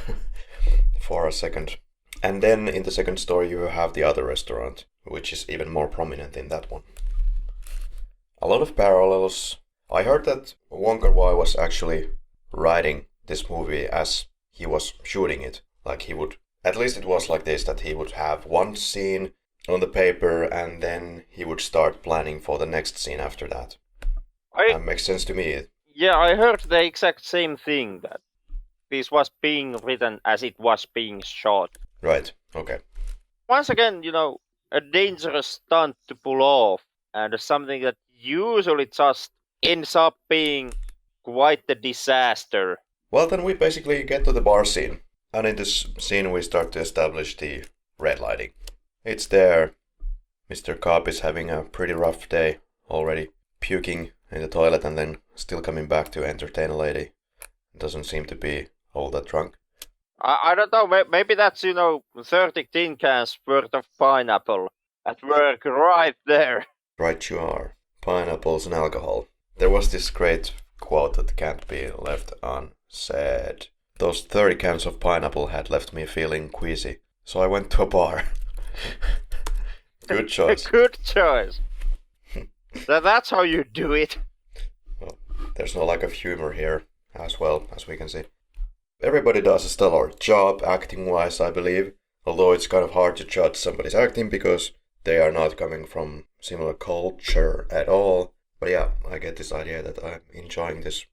for a second. And then in the second story you have the other restaurant, which is even more prominent in that one. A lot of parallels. I heard that Wong Kar-Wai was actually writing this movie as he was shooting it. Like he would At least it was like this, that he would have one scene on the paper and then he would start planning for the next scene after that. That makes sense to me. Yeah, I heard the exact same thing, that this was being written as it was being shot. Right, okay. Once again, a dangerous stunt to pull off, and something that usually just ends up being quite a disaster. Well, then we basically get to the bar scene. And in this scene we start to establish the red lighting. It's there. Mr. Cobb is having a pretty rough day already. Puking in the toilet and then still coming back to entertain a lady. Doesn't seem to be all that drunk. I don't know, maybe that's, 30 tin cans worth of pineapple at work right there. Right you are. Pineapples and alcohol. There was this great quote that can't be left unsaid. Those 30 cans of pineapple had left me feeling queasy, so I went to a bar. Good choice. Good choice. That's how you do it. Well, there's no lack of humor here, as well, as we can see. Everybody does a stellar job, acting-wise, I believe. Although it's kind of hard to judge somebody's acting because they are not coming from similar culture at all. But yeah, I get this idea that I'm enjoying this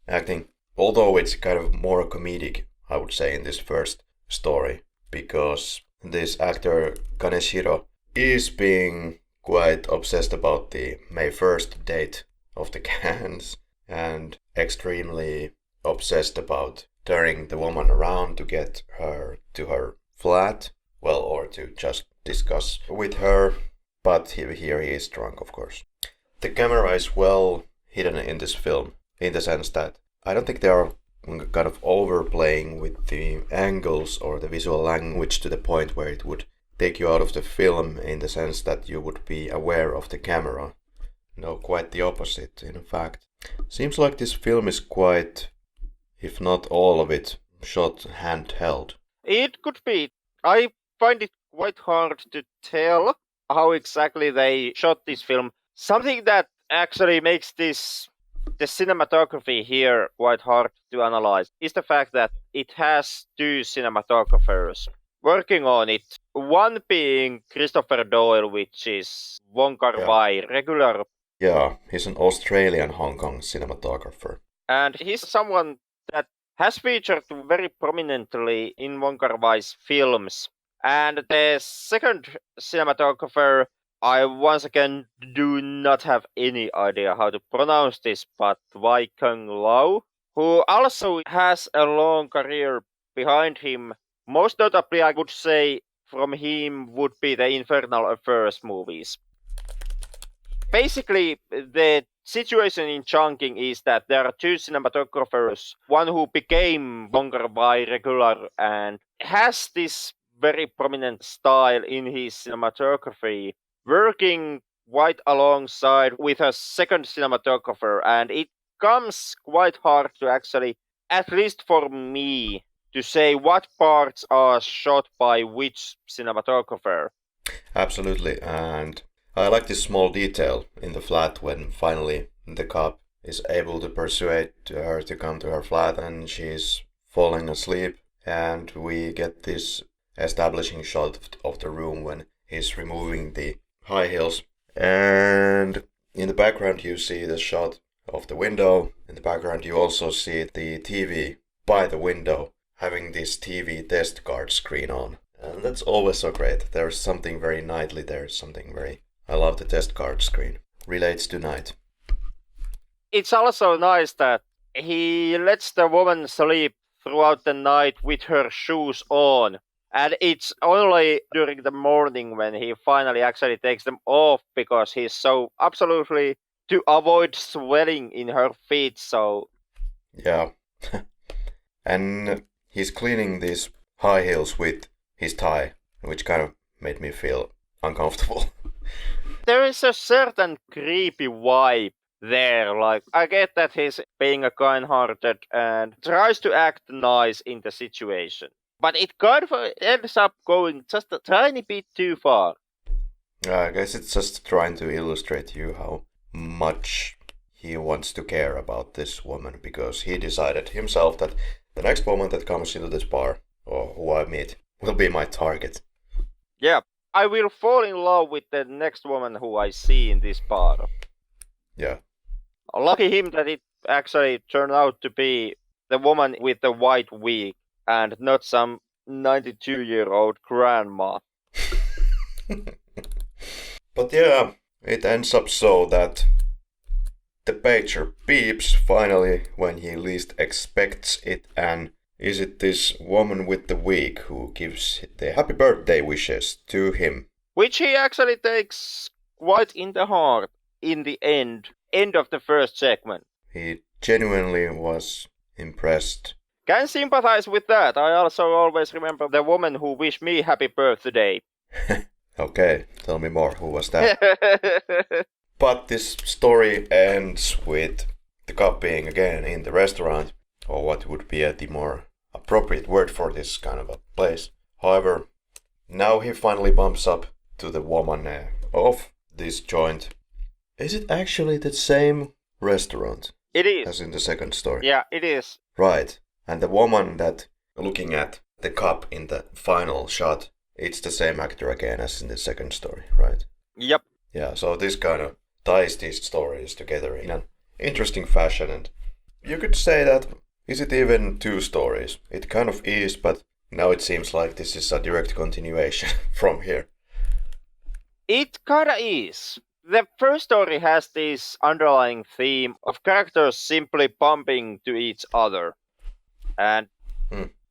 acting. Although it's kind of more comedic, I would say, in this first story. Because this actor, Kaneshiro, is being quite obsessed about the May 1st date of the cans. And extremely obsessed about turning the woman around to get her to her flat. Well, or to just discuss with her. But here he is drunk, of course. The camera is well hidden in this film, in the sense that I don't think they are kind of overplaying with the angles or the visual language to the point where it would take you out of the film, in the sense that you would be aware of the camera. No, quite the opposite, in fact. Seems like this film is quite, if not all of it, shot handheld. It could be. I find it quite hard to tell how exactly they shot this film. Something that actually makes the cinematography here quite hard to analyze is the fact that it has two cinematographers working on it. One being Christopher Doyle, which is Wong Kar-Wai, regular. Yeah, he's an Australian Hong Kong cinematographer. And he's someone that has featured very prominently in Wong Kar-Wai's films. And the second cinematographer, I once again do not have any idea how to pronounce this, but Wai Kung Lau, who also has a long career behind him. Most notably, I would say, from him would be the Infernal Affairs movies. Basically, the situation in Chungking is that there are two cinematographers, one who became Wong Kar-Wai regular and has this very prominent style in his cinematography, working quite alongside with a second cinematographer, and it comes quite hard to actually, at least for me, to say what parts are shot by which cinematographer. Absolutely, and I like this small detail in the flat when finally the cop is able to persuade her to come to her flat and she's falling asleep, and we get this establishing shot of the room when he's removing the high heels, and in the background you see the shot of the window. In the background you also see the TV by the window having this TV test card screen on, and that's always so great. There's something very nightly there, something very... I love the test card screen. Relates to night. It's also nice that he lets the woman sleep throughout the night with her shoes on. And it's only during the morning when he finally actually takes them off, because he's so absolutely to avoid swelling in her feet, so... Yeah. And he's cleaning these high heels with his tie, which kind of made me feel uncomfortable. There is a certain creepy vibe there. Like, I get that he's being a kind-hearted and tries to act nice in the situation. But it kind of ends up going just a tiny bit too far. I guess it's just trying to illustrate you how much he wants to care about this woman, because he decided himself that the next woman that comes into this bar, or who I meet, will be my target. Yeah, I will fall in love with the next woman who I see in this bar. Yeah. Lucky him that it actually turned out to be the woman with the white wig and not some 92-year-old grandma. But yeah, it ends up so that the pager beeps finally when he least expects it, and is it this woman with the wig who gives the happy birthday wishes to him? Which he actually takes quite in the heart in the end of the first segment. He genuinely was impressed. Can sympathize with that. I also always remember the woman who wished me happy birthday. Okay, tell me more. Who was that? But this story ends with the cop being again in the restaurant, or what would be the more appropriate word for this kind of a place. However, now he finally bumps up to the woman of this joint. Is it actually the same restaurant? It is. As in the second story? Yeah, it is. Right. And the woman that looking at the cop in the final shot, it's the same actor again as in the second story, right? Yep. Yeah, so this kind of ties these stories together in an interesting fashion, and you could say that, is it even two stories? It kind of is, but now it seems like this is a direct continuation from here. It kinda is. The first story has this underlying theme of characters simply bumping to each other. And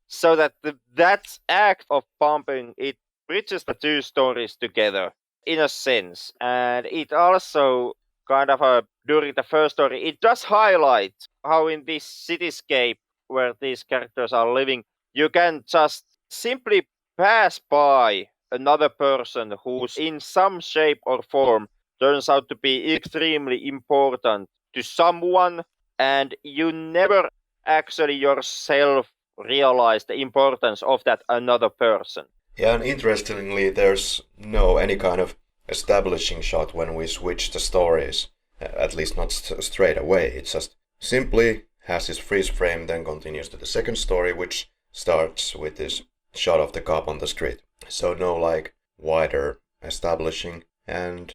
so that that act of bumping, it bridges the two stories together in a sense. And it also kind of, during the first story, it does highlight how in this cityscape where these characters are living, you can just simply pass by another person who's in some shape or form turns out to be extremely important to someone, and you never actually yourself realize the importance of that another person. Yeah, and interestingly, there's no any kind of establishing shot when we switch the stories, at least not straight away. It just simply has this freeze frame, then continues to the second story, which starts with this shot of the cop on the street. So no like wider establishing. And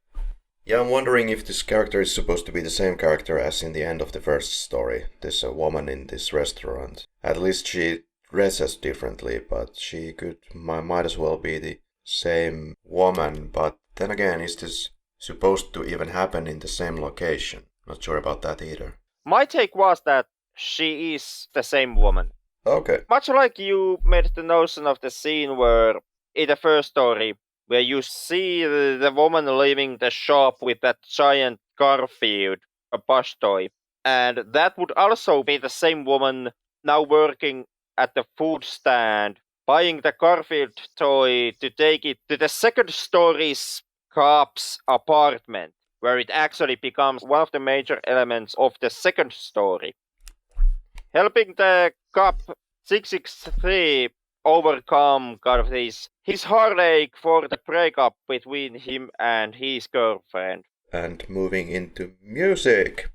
yeah, I'm wondering if this character is supposed to be the same character as in the end of the first story. This woman in this restaurant. At least she dresses differently, but she might as well be the same woman. But then again, is this supposed to even happen in the same location? Not sure about that either. My take was that she is the same woman. Okay. Much like you made the notion of the scene where, in the first story, where you see the woman leaving the shop with that giant Garfield, a plush toy. And that would also be the same woman now working at the food stand, buying the Garfield toy to take it to the second story's cop's apartment, where it actually becomes one of the major elements of the second story. Helping the cop 663 overcome kind of his heartache for the breakup between him and his girlfriend. And moving into music.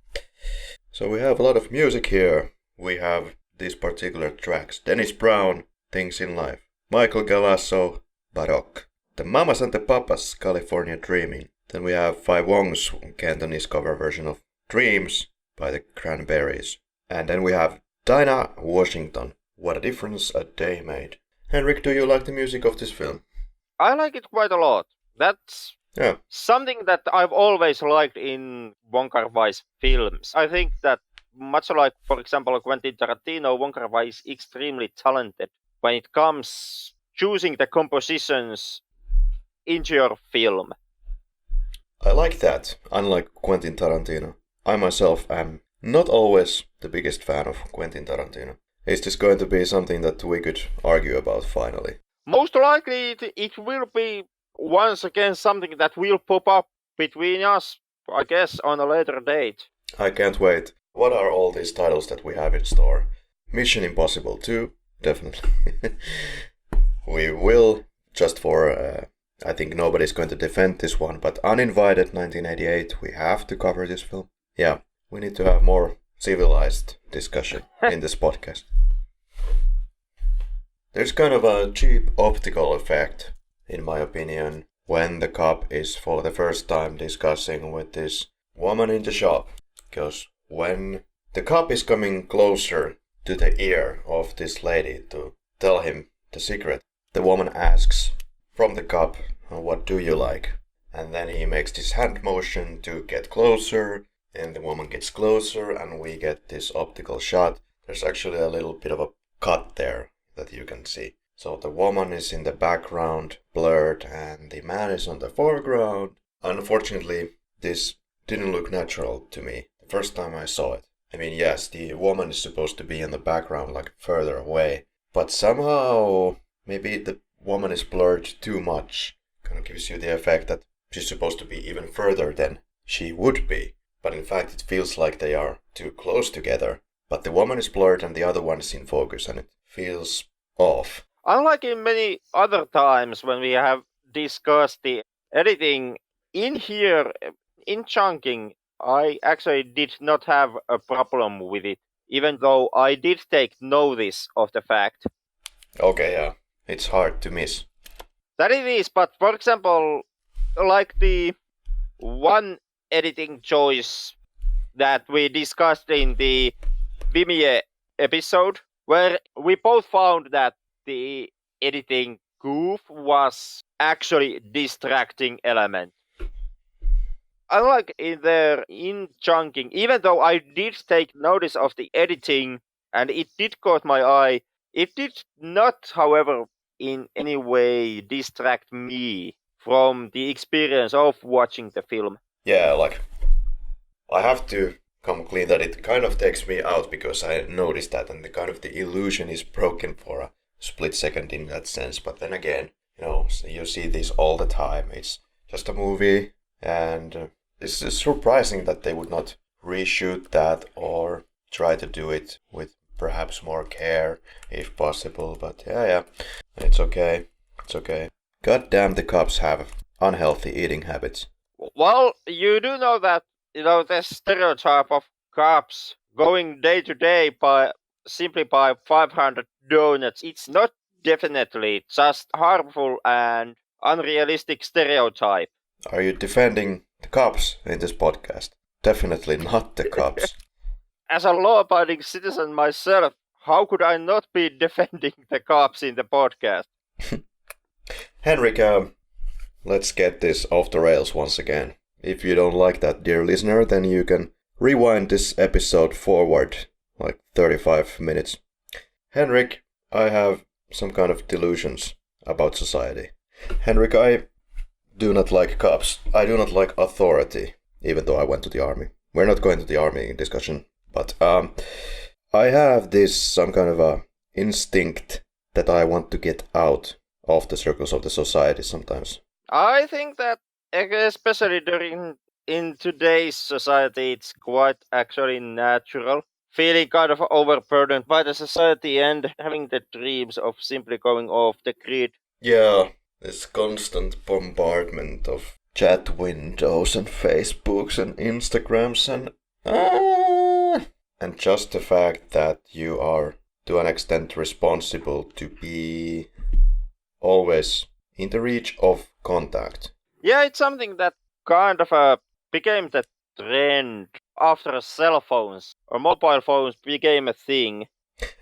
So we have a lot of music here. We have these particular tracks. Dennis Brown, Things in Life. Michael Galasso, Baroque. The Mamas and the Papas, California Dreaming. Then we have Faye Wong's Cantonese cover version of Dreams by the Cranberries. And then we have Dinah Washington, What a Difference a Day Made. Henrik, do you like the music of this film? I like it quite a lot. That's something that I've always liked in Wong Kar-Wai's films. I think that much like, for example, Quentin Tarantino, Wong Kar-Wai is extremely talented when it comes choosing the compositions into your film. I like that, unlike Quentin Tarantino. I myself am not always the biggest fan of Quentin Tarantino. Is this going to be something that we could argue about finally? Most likely it will be once again something that will pop up between us, I guess, on a later date. I can't wait. What are all these titles that we have in store? Mission Impossible 2, definitely. We will, just for, I think nobody's going to defend this one, but Uninvited 1988, we have to cover this film. Yeah, we need to have more civilized discussion in this podcast. there's kind of a cheap optical effect, in my opinion, when the cop is for the first time discussing with this woman in the shop. Because when the cop is coming closer to the ear of this lady to tell him the secret, the woman asks from the cop, what do you like? And then he makes this hand motion to get closer, and the woman gets closer, and we get this optical shot. There's actually a little bit of a cut there that you can see. So the woman is in the background, blurred, and the man is on the foreground. Unfortunately, this didn't look natural to me the first time I saw it. I mean, yes, the woman is supposed to be in the background, like further away, but somehow maybe the woman is blurred too much. Kind of gives you the effect that she's supposed to be even further than she would be. But in fact, it feels like they are too close together. But the woman is blurred and the other one is in focus, and it feels off. Unlike in many other times when we have discussed the editing, in here, in chunking, I actually did not have a problem with it, even though I did take notice of the fact. Okay, yeah. It's hard to miss. That it is, but for example, like the one editing choice that we discussed in the Vimie episode, where we both found that the editing goof was actually distracting element. Unlike in chunking, even though I did take notice of the editing and it did caught my eye, it did not, however, in any way distract me from the experience of watching the film. Yeah, like, I have to come clean that it kind of takes me out because I noticed that, and the illusion is broken for a split second in that sense. But then again, you see this all the time. It's just a movie, and it's surprising that they would not reshoot that or try to do it with perhaps more care if possible. But yeah, it's okay. It's okay. God damn, the cops have unhealthy eating habits. Well, you do know that, the stereotype of cops going day to day simply by 500 donuts, it's not definitely just harmful and unrealistic stereotype. Are you defending the cops in this podcast? Definitely not the cops. As a law-abiding citizen myself, how could I not be defending the cops in the podcast? Henrik, let's get this off the rails once again. If you don't like that, dear listener, then you can rewind this episode forward, like 35 minutes. Henrik, I have some kind of delusions about society. Henrik, I do not like cops. I do not like authority, even though I went to the army. We're not going to the army discussion, but I have some kind of a instinct that I want to get out of the circles of the society sometimes. I think that especially in today's society, it's quite actually natural. Feeling kind of overburdened by the society and having the dreams of simply going off the grid. Yeah, this constant bombardment of chat windows and Facebooks and Instagrams and just the fact that you are to an extent responsible to be always in the reach of contact. Yeah, it's something that kind of became the trend after cell phones or mobile phones became a thing.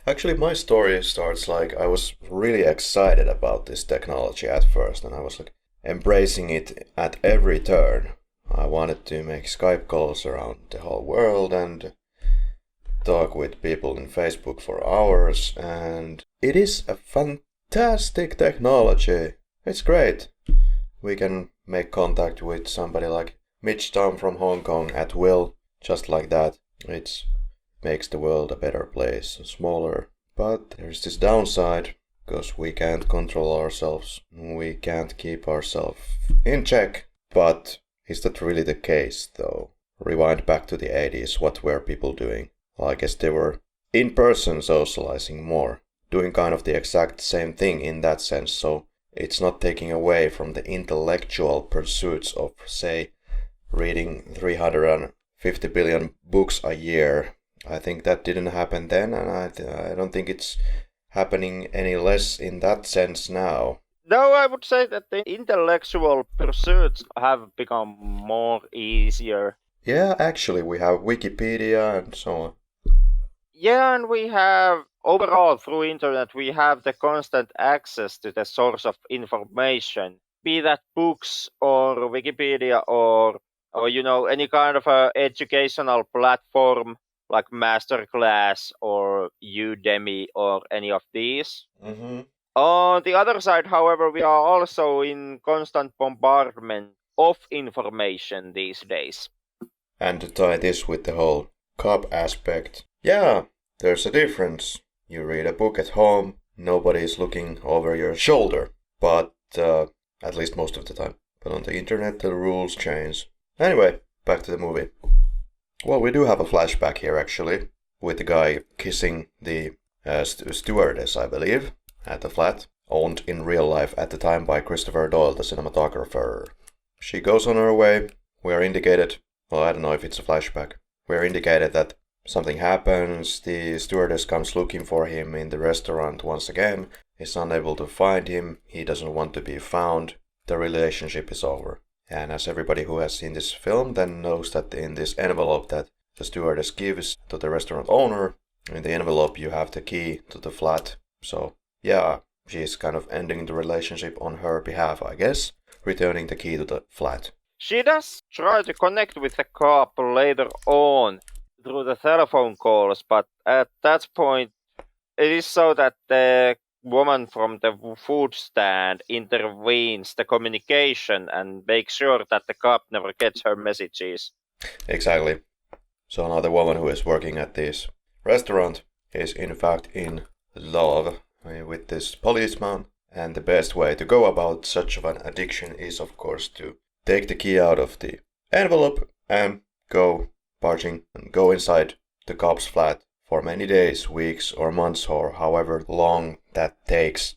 Actually, my story starts like I was really excited about this technology at first, and I was like embracing it at every turn. I wanted to make Skype calls around the whole world and talk with people in Facebook for hours, and it is a fantastic technology. It's great. We can make contact with somebody like Mitch Tam from Hong Kong at will, just like that. It makes the world a better place, smaller. But there's this downside, because we can't control ourselves. We can't keep ourselves in check. But is that really the case, though? Rewind back to the 80s, what were people doing? Well, I guess they were in person socializing more, doing kind of the exact same thing in that sense, so it's not taking away from the intellectual pursuits of, say, reading 350 billion books a year. I think that didn't happen then, and I don't think it's happening any less in that sense now. No, I would say that the intellectual pursuits have become more easier. Yeah, actually, we have Wikipedia and so on. Yeah, and we have, overall, through internet, we have the constant access to the source of information, be that books or Wikipedia or any kind of a educational platform like Masterclass or Udemy or any of these. Mm-hmm. On the other side, however, we are also in constant bombardment of information these days. And to tie this with the whole cop aspect, yeah, there's a difference. You read a book at home, nobody's looking over your shoulder, but at least most of the time. But on the internet, the rules change. Anyway, back to the movie. Well, we do have a flashback here, actually, with the guy kissing the stewardess, I believe, at the flat, owned in real life at the time by Christopher Doyle, the cinematographer. She goes on her way. We are indicated, well, I don't know if it's a flashback. We are indicated that something happens, the stewardess comes looking for him in the restaurant once again, is unable to find him, he doesn't want to be found, the relationship is over. And as everybody who has seen this film then knows that in this envelope that the stewardess gives to the restaurant owner, in the envelope you have the key to the flat. So yeah, she's kind of ending the relationship on her behalf, I guess, returning the key to the flat. She does try to connect with the cop later on through the telephone calls, but at that point it is so that the woman from the food stand intervenes the communication and makes sure that the cop never gets her messages. Exactly. So now the woman who is working at this restaurant is in fact in love with this policeman, and the best way to go about such of an addiction is of course to take the key out of the envelope and go barging and go inside the cop's flat for many days, weeks or months or however long that takes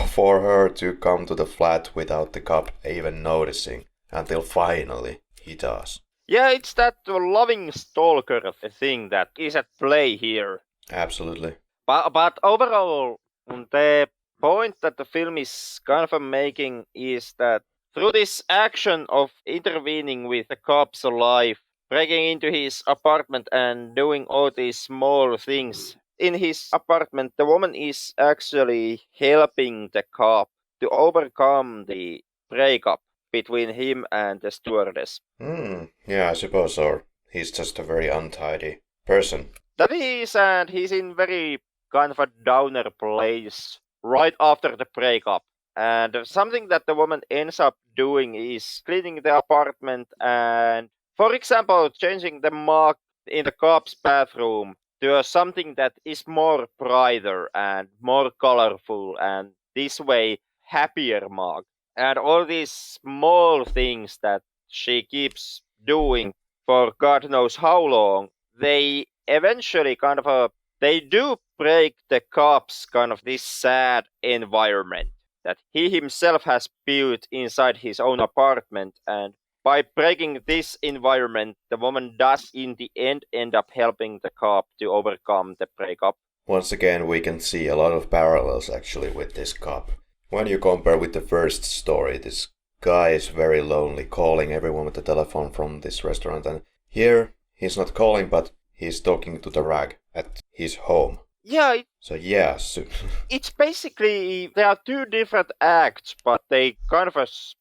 for her to come to the flat without the cop even noticing, until finally he does. Yeah, it's that loving stalker thing that is at play here. Absolutely. But overall, the point that the film is kind of making is that through this action of intervening with the cop's life, breaking into his apartment and doing all these small things in his apartment, the woman is actually helping the cop to overcome the breakup between him and the stewardess. Yeah, I suppose so. He's just a very untidy person. That is, and he's in very kind of a downer place right after the breakup. And something that the woman ends up doing is cleaning the apartment and, for example, changing the mug in the cop's bathroom to something that is more brighter and more colorful and this way happier mug. And all these small things that she keeps doing for God knows how long, they eventually they do break the cop's kind of this sad environment that he himself has built inside his own apartment, and by breaking this environment, the woman does in the end up helping the cop to overcome the breakup. Once again, we can see a lot of parallels actually with this cop. When you compare with the first story, this guy is very lonely, calling everyone with the telephone from this restaurant, and here he's not calling, but he's talking to the rag at his home. Yeah. It's basically, there are two different acts, but they kind of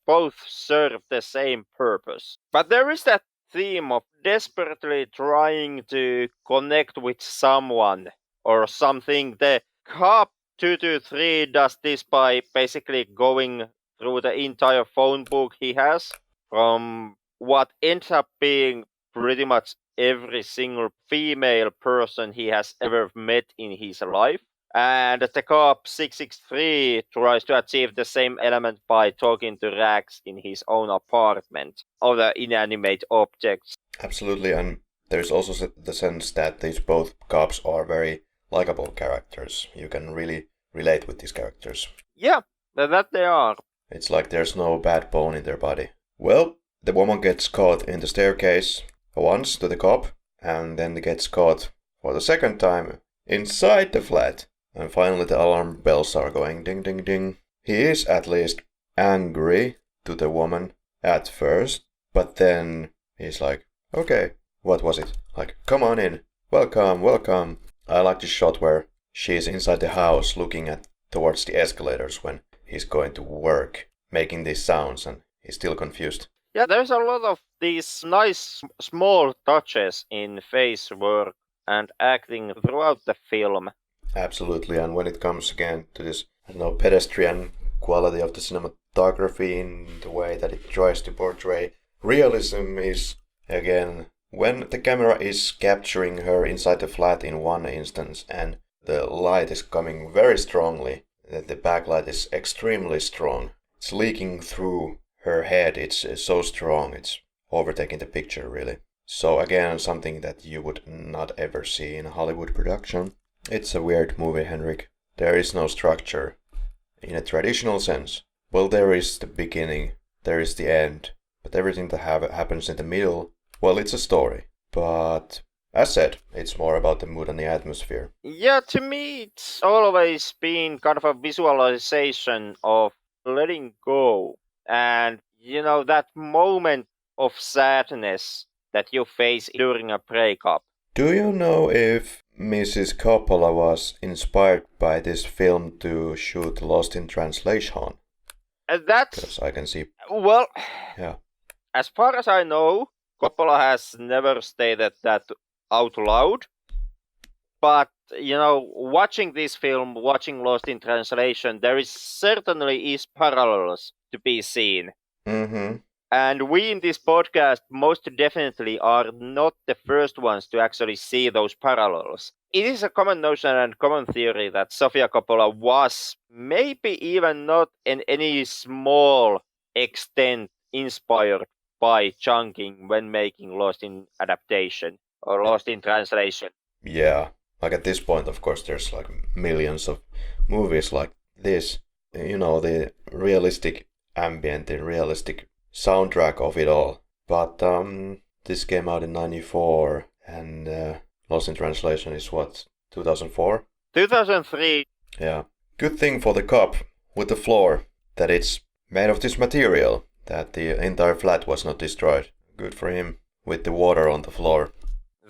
both serve the same purpose. But there is that theme of desperately trying to connect with someone or something. The cop 223 does this by basically going through the entire phone book he has, from what ends up being pretty much every single female person he has ever met in his life. And the cop 663 tries to achieve the same element by talking to rags in his own apartment, other inanimate objects. Absolutely, and there's also the sense that these both cops are very likable characters. You can really relate with these characters. Yeah, that they are. It's like there's no bad bone in their body. Well, the woman gets caught in the staircase once to the cop, and then gets caught for the second time inside the flat. And finally the alarm bells are going ding ding ding. He is at least angry to the woman at first, but then he's like, okay, what was it? Like, come on in. Welcome, welcome. I like the shot where she's inside the house looking towards the escalators when he's going to work, making these sounds, and he's still confused. Yeah, there's a lot of these nice small touches in Faye's work and acting throughout the film. Absolutely, and when it comes again to this, pedestrian quality of the cinematography in the way that it tries to portray realism is, again, when the camera is capturing her inside the flat in one instance and the light is coming very strongly, the backlight is extremely strong. It's leaking through her head, it's so strong, it's overtaking the picture really. So again, something that you would not ever see in a Hollywood production. It's a weird movie, Henrik. There is no structure in a traditional sense. Well, there is the beginning, there is the end, but everything that happens in the middle, well, it's a story. But as said, it's more about the mood and the atmosphere. Yeah, to me, it's always been kind of a visualization of letting go. And, that moment of sadness that you face during a breakup. Do you know if Mrs. Coppola was inspired by this film to shoot Lost in Translation? That's... Because I can see... Well, yeah. As far as I know, Coppola has never stated that out loud. But, watching this film, watching Lost in Translation, there certainly is parallels to be seen. Mm-hmm. And we in this podcast most definitely are not the first ones to actually see those parallels. It is a common notion and common theory that Sofia Coppola was maybe even not in any small extent inspired by Chungking when making Lost in Adaptation or Lost in Translation. Yeah, like at this point, of course, there's like millions of movies like this. The realistic ambient, the realistic soundtrack of it all. But this came out in 94 and Lost in Translation is what, 2004? 2003. Yeah. Good thing for the cop with the floor that it's made of this material, that the entire flat was not destroyed. Good for him with the water on the floor.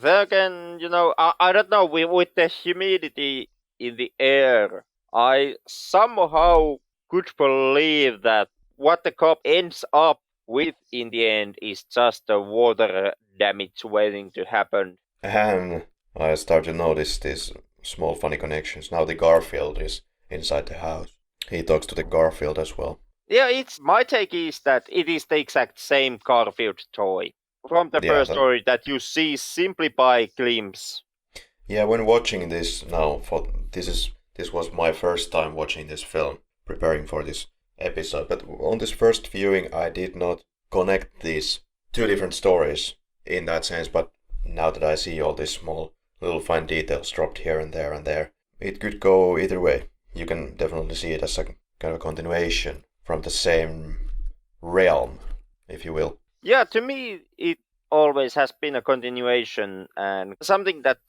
Then again, I don't know, with the humidity in the air, I somehow could believe that what the cop ends up with in the end is just a water damage waiting to happen. And I start to notice these small funny connections. Now the Garfield is inside the house. He talks to the Garfield as well. Yeah, my take is that it is the exact same Garfield toy from the first story that you see simply by glimpse. Yeah, when watching this now, this was my first time watching this film, preparing for this episode. But on this first viewing, I did not connect these two different stories in that sense. But now that I see all these small little fine details dropped here and there, it could go either way. You can definitely see it as a kind of a continuation from the same realm, if you will. Yeah, to me, it always has been a continuation and something that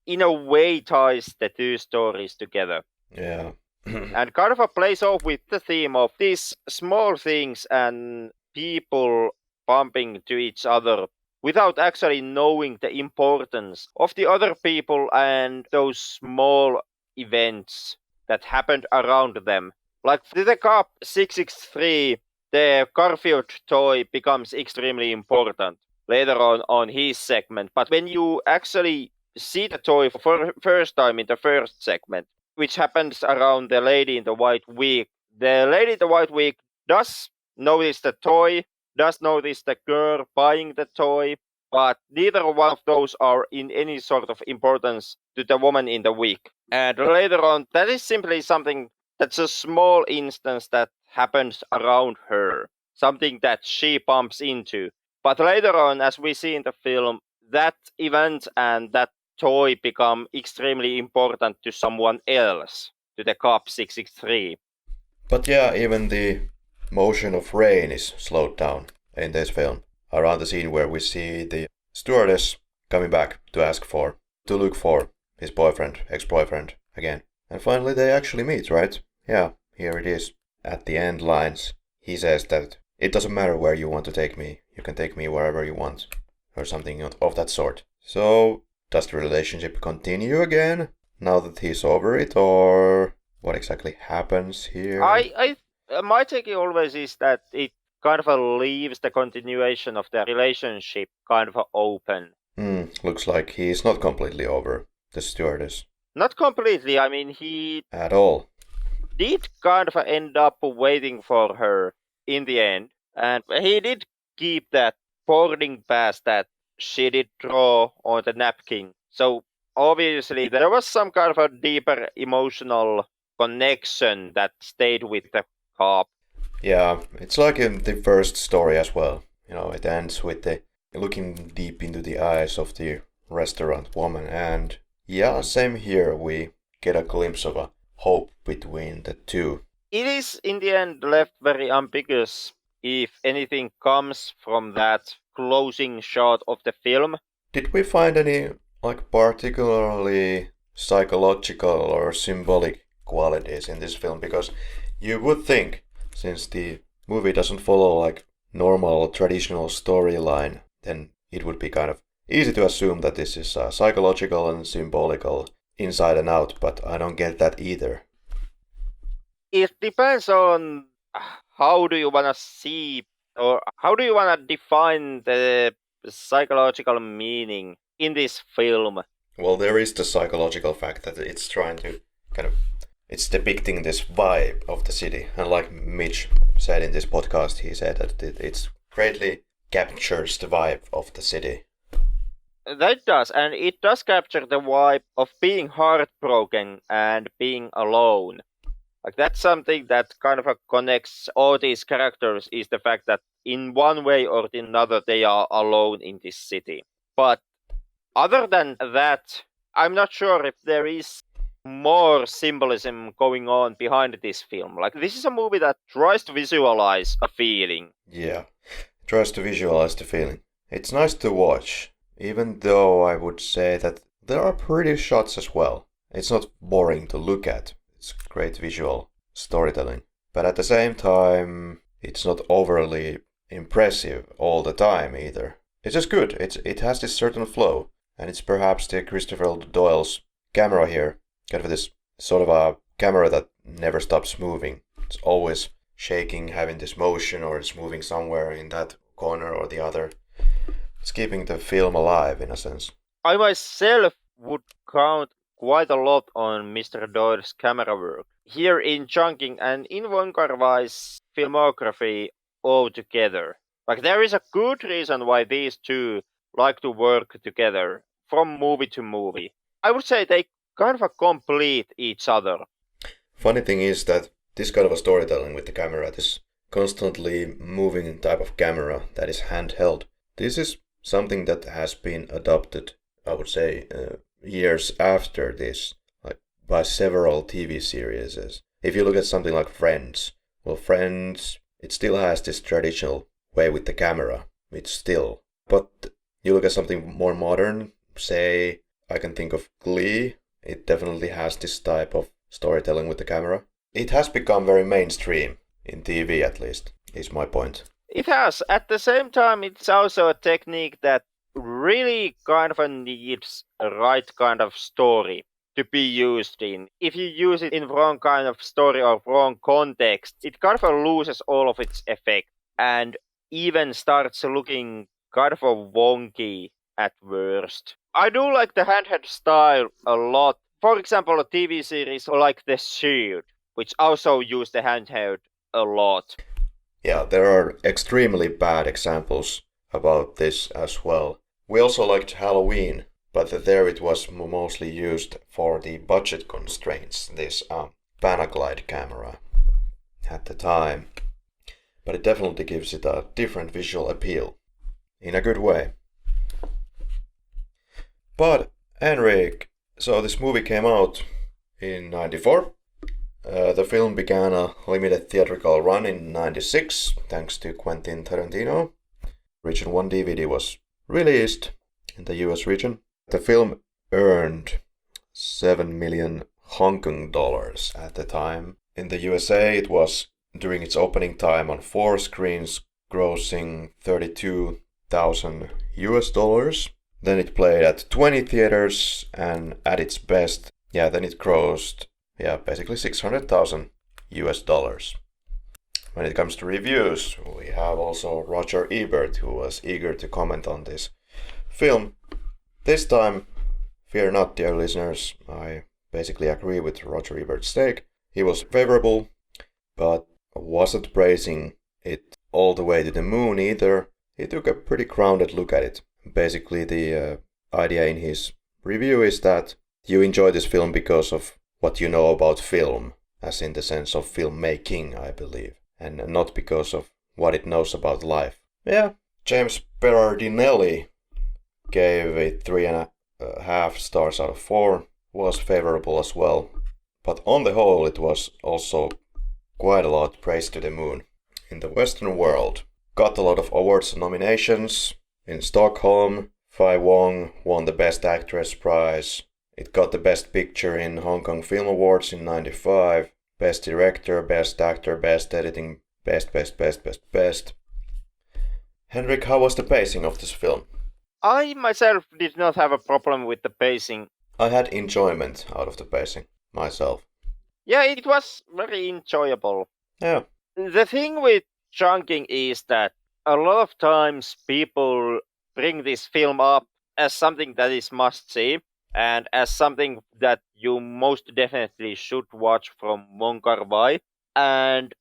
in a way ties the two stories together. Yeah. And kind of plays off with the theme of these small things and people bumping to each other without actually knowing the importance of the other people and those small events that happened around them. Like to the cop 663, the Garfield toy becomes extremely important later on his segment. But when you actually see the toy for the first time in the first segment, which happens around the lady in the white wig, the lady in the white wig does notice the toy, does notice the girl buying the toy, but neither one of those are in any sort of importance to the woman in the wig. And later on, that is simply something that's a small instance that happens around her, something that she bumps into. But later on, as we see in the film, that event and that toy become extremely important to someone else, to the cop 663. But yeah, even the motion of rain is slowed down in this film. Around the scene where we see the stewardess coming back to look for his boyfriend, ex-boyfriend again. And finally they actually meet, right? Yeah, here it is. At the end lines, he says that it doesn't matter where you want to take me. You can take me wherever you want. Or something of that sort. So, does the relationship continue again? Now that he's over it? Or what exactly happens here? My take always is that it kind of leaves the continuation of the relationship kind of open. Looks like he's not completely over the stewardess. Not completely, I mean, he... At all. Did kind of end up waiting for her in the end. And he did keep that boarding pass that she did draw on the napkin. So obviously there was some kind of a deeper emotional connection that stayed with the cop. Yeah, it's like in the first story as well. You know, it ends with the looking deep into the eyes of the restaurant woman. And yeah, same here. We get a glimpse of a hope between the two. It is in the end left very ambiguous if anything comes from that closing shot of the film. Did we find any particularly psychological or symbolic qualities in this film? Because you would think, since the movie doesn't follow normal traditional storyline, then it would be kind of easy to assume that this is psychological and symbolical inside and out, but I don't get that either. It depends on how do you want to see or how do you want to define the psychological meaning in this film. Well, there is the psychological fact that it's trying to it's depicting this vibe of the city. And like Mitch said in this podcast, he said that it greatly captures the vibe of the city. That does, and it does capture the vibe of being heartbroken and being alone. That's something that kind of connects all these characters, is the fact that in one way or another they are alone in this city. But other than that, I'm not sure if there is more symbolism going on behind this film. This is a movie that tries to visualize a feeling. Yeah, it tries to visualize the feeling. It's nice to watch, even though I would say that there are pretty shots as well. It's not boring to look at. It's great visual storytelling. But at the same time, it's not overly impressive all the time either. It's just good. It has this certain flow. And it's perhaps the Christopher Doyle's camera here. Kind of this sort of a camera that never stops moving. It's always shaking, having this motion, or it's moving somewhere in that corner or the other. It's keeping the film alive in a sense. I myself would count quite a lot on Mr. Doyle's camera work here in Chungking and in Wong Kar-Wai's filmography altogether. There is a good reason why these two like to work together from movie to movie. I would say they kind of complete each other. Funny thing is that this kind of a storytelling with the camera, this constantly moving type of camera that is handheld, this is something that has been adopted, I would say, years after this, by several TV series. If you look at something like Friends, well, Friends, it still has this traditional way with the camera. It's still. But you look at something more modern, say, I can think of Glee. It definitely has this type of storytelling with the camera. It has become very mainstream, in TV at least, is my point. It has. At the same time, it's also a technique that really kind of needs a right kind of story to be used in. If you use it in wrong kind of story or wrong context, it kind of loses all of its effect and even starts looking kind of wonky at worst. I do like the handheld style a lot. For example, a TV series like The Shield, which also use the handheld a lot. Yeah, there are extremely bad examples about this as well. We also liked Halloween, but there it was mostly used for the budget constraints, this Panaglide camera at the time. But it definitely gives it a different visual appeal, in a good way. But, Henrik, so this movie came out in 94. The film began a limited theatrical run in 96, thanks to Quentin Tarantino. Region 1 DVD was released in the US region. The film earned 7 million Hong Kong dollars at the time. In the USA, it was during its opening time on 4 screens, grossing $32,000. Then it played at 20 theaters, and at its best, then it grossed, basically $600,000. When it comes to reviews, we have also Roger Ebert, who was eager to comment on this film. This time, fear not, dear listeners, I basically agree with Roger Ebert's take. He was favorable, but wasn't praising it all the way to the moon either. He took a pretty grounded look at it. Basically, the idea in his review is that you enjoy this film because of what you know about film, as in the sense of filmmaking, I believe, and not because of what it knows about life. Yeah, James Berardinelli gave it 3.5 stars out of 4, was favorable as well, but on the whole it was also quite a lot praised to the moon. In the Western world, got a lot of awards and nominations. In Stockholm, Faye Wong won the Best Actress prize. It got the Best Picture in Hong Kong Film Awards in '95. Best Director, Best Actor, Best Editing, Best. Henrik, how was the pacing of this film? I myself did not have a problem with the pacing. I had enjoyment out of the pacing, myself. Yeah, it was very enjoyable. Yeah. The thing with Chungking is that a lot of times people bring this film up as something that is must-see, and as something that you most definitely should watch from Wong Kar-Wai. And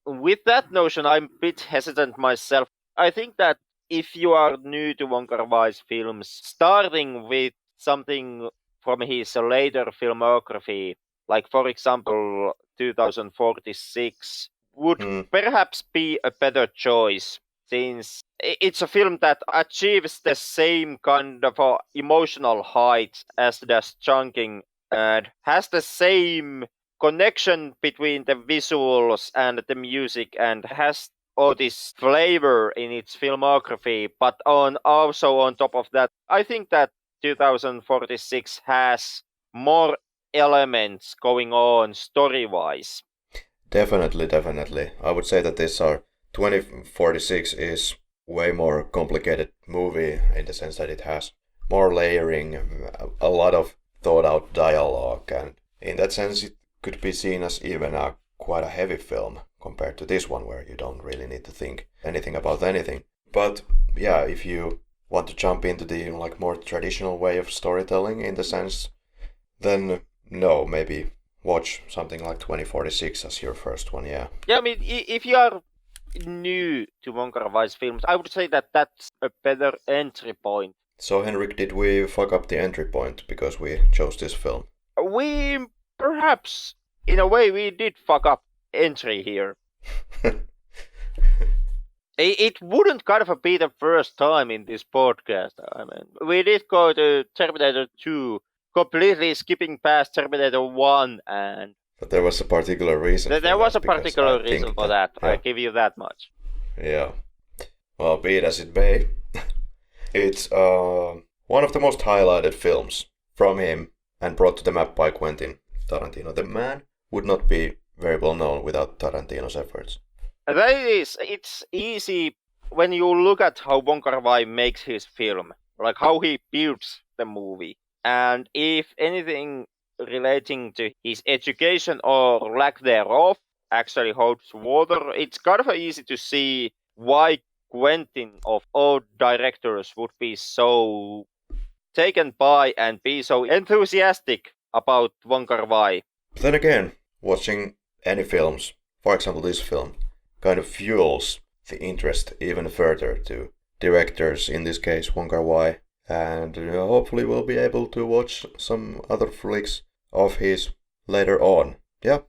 with that notion, I'm a bit hesitant myself. I think that if you are new to Wong Kar-Wai's films, starting with something from his later filmography, like for example 2046, would perhaps be a better choice, since it's a film that achieves the same kind of emotional height as does Chungking, and has the same connection between the visuals and the music, and has all this flavor in its filmography. But also on top of that, I think that 2046 has more elements going on story-wise. Definitely. I would say that this 2046 is way more complicated movie in the sense that it has more layering, a lot of thought out dialogue, and in that sense it could be seen as even quite a heavy film compared to this one, where you don't really need to think anything about anything. But yeah, if you want to jump into the more traditional way of storytelling in the sense, then no, maybe watch something like 2046 as your first one. Yeah, I mean, if you are new to Wong Kar-Wai's films, I would say that that's a better entry point. So Henrik, did we fuck up the entry point because we chose this film? We perhaps, in a way, we did fuck up entry here. It wouldn't kind of be the first time in this podcast. I mean, we did go to Terminator 2, completely skipping past Terminator 1, and... But there was a particular reason. There was a particular reason for that. Yeah. I give you that much. Yeah. Well, be it as it may, it's one of the most highlighted films from him, and brought to the map by Quentin Tarantino. The man would not be very well known without Tarantino's efforts. That is, it's easy when you look at how Wong Kar-Wai makes his film, like how he builds the movie. And if anything relating to his education or lack thereof actually holds water, it's kind of easy to see why Quentin of all directors would be so taken by and be so enthusiastic about Wong Kar-Wai. But then again, watching any films, for example this film, kind of fuels the interest even further to directors, in this case Wong Kar-Wai, and hopefully we'll be able to watch some other flicks of his later on. Yeah.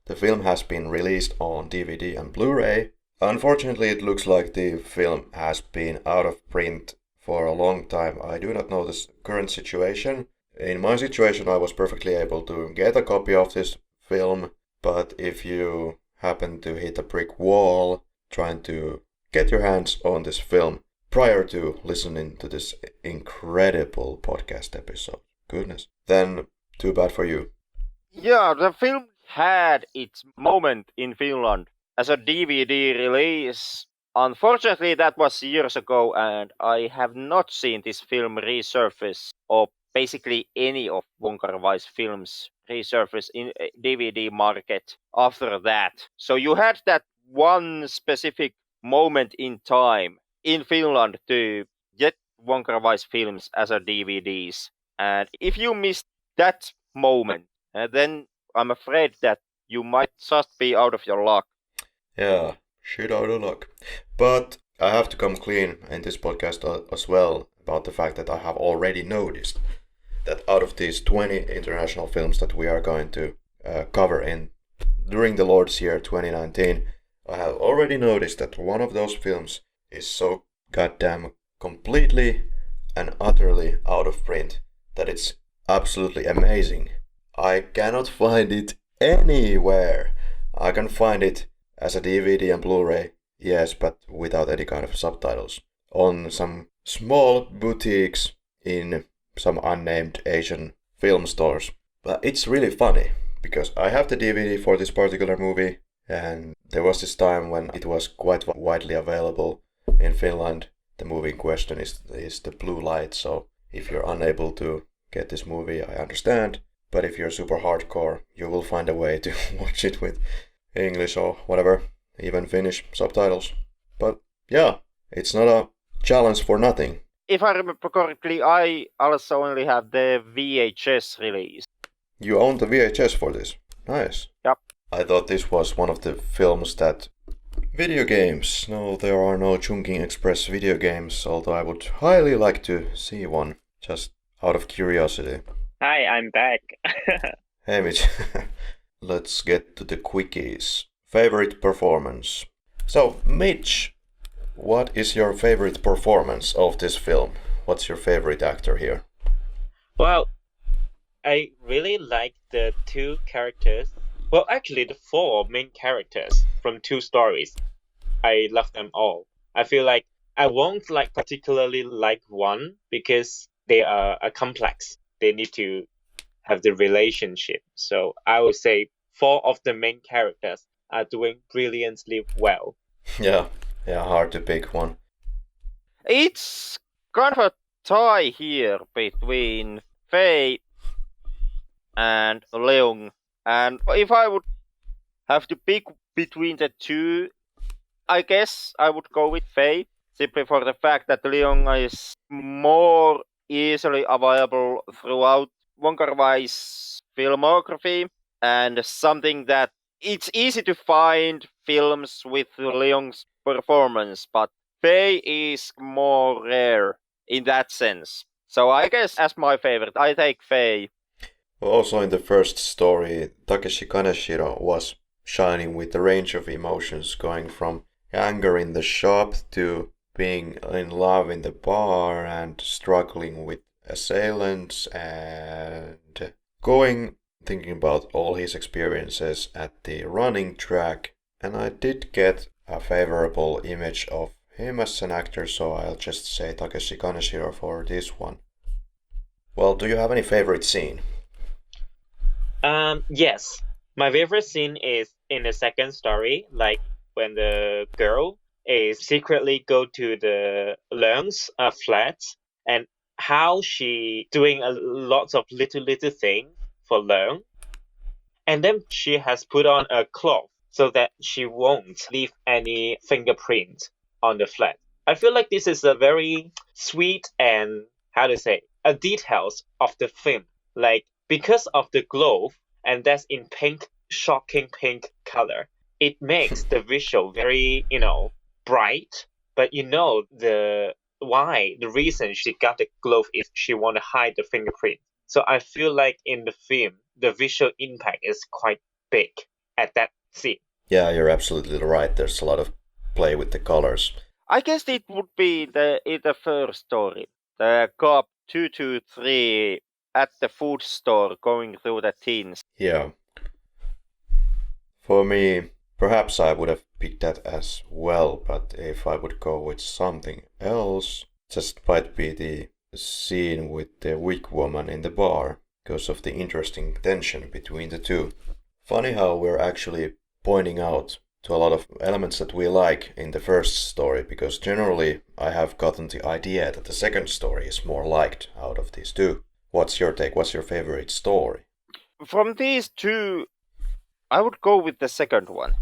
The film has been released on DVD and Blu-ray. Unfortunately, it looks like the film has been out of print for a long time. I do not know the current situation. In my situation, I was perfectly able to get a copy of this film, but if you happen to hit a brick wall trying to get your hands on this film prior to listening to this incredible podcast episode, goodness, then Too bad for you. Yeah, the film had its moment in Finland as a DVD release. Unfortunately, that was years ago, and I have not seen this film resurface, or basically any of Wong Kar-Wai's films resurface in DVD market after that. So you had that one specific moment in time in Finland to get Wong Kar-Wai's films as a DVDs. And if you missed that moment, then I'm afraid that you might just be out of your luck. Yeah, shit out of luck. But I have to come clean in this podcast as well about the fact that I have already noticed that out of these 20 international films that we are going to cover during the Lord's year 2019, I have already noticed that one of those films is so goddamn completely and utterly out of print that it's absolutely amazing. I cannot find it anywhere. I can find it as a DVD and Blu-ray, yes, but without any kind of subtitles, on some small boutiques in some unnamed Asian film stores. But it's really funny, because I have the DVD for this particular movie, and there was this time when it was quite widely available in Finland. The movie in question is the Blue Light, so if you're unable to get this movie, I understand. But if you're super hardcore, you will find a way to watch it with English or whatever, even Finnish subtitles. But yeah, it's not a challenge for nothing. If I remember correctly, I also only have the VHS release. You own the VHS for this? Nice. Yep. I thought this was one of the films that... Video games. No, there are no Chungking Express video games, although I would highly like to see one, just out of curiosity. Hi, I'm back. Hey Mitch, let's get to the quickies. Favorite performance. So, Mitch, what is your favorite performance of this film? What's your favorite actor here? Well, I really like the two characters. Well, actually, the four main characters from two stories. I love them all. I feel like I won't particularly like one because they are complex. They need to have the relationship. So I would say four of the main characters are doing brilliantly well. Yeah, hard to pick one. It's kind of a tie here between Faye and Leung. And if I would have to pick between the two, I guess I would go with Faye, simply for the fact that Leung is more easily available throughout Wong Kar-Wai's filmography, and something that it's easy to find films with Leung's performance, but Faye is more rare in that sense. So I guess as my favorite, I take Faye. Also in the first story, Takeshi Kaneshiro was shining with a range of emotions, going from anger in the shop to being in love in the bar and struggling with assailants and thinking about all his experiences at the running track. And I did get a favorable image of him as an actor, so I'll just say Takeshi Kaneshiro for this one. Well, do you have any favorite scene? Yes. My favorite scene is in the second story, like when the girl is secretly go to the Leung's flat, and how she doing lots of little things for Leung, and then she has put on a cloth so that she won't leave any fingerprint on the flat. I feel like this is a very sweet and a details of the film. Like because of the glove, and that's in pink, shocking pink color, it makes the visual very, bright. But the reason she got the glove is she want to hide the fingerprint. So I feel like in the film, the visual impact is quite big at that scene. Yeah, you're absolutely right. There's a lot of play with the colors. I guess it would be in the first story. The cop 223 at the food store going through the tins. Yeah. For me, perhaps I would have picked that as well, but if I would go with something else, just might be the scene with the weak woman in the bar. because of the interesting tension between the two. Funny how we're actually pointing out to a lot of elements that we like in the first story, because generally I have gotten the idea that the second story is more liked out of these two. What's your take? What's your favorite story? From these two, I would go with the second one.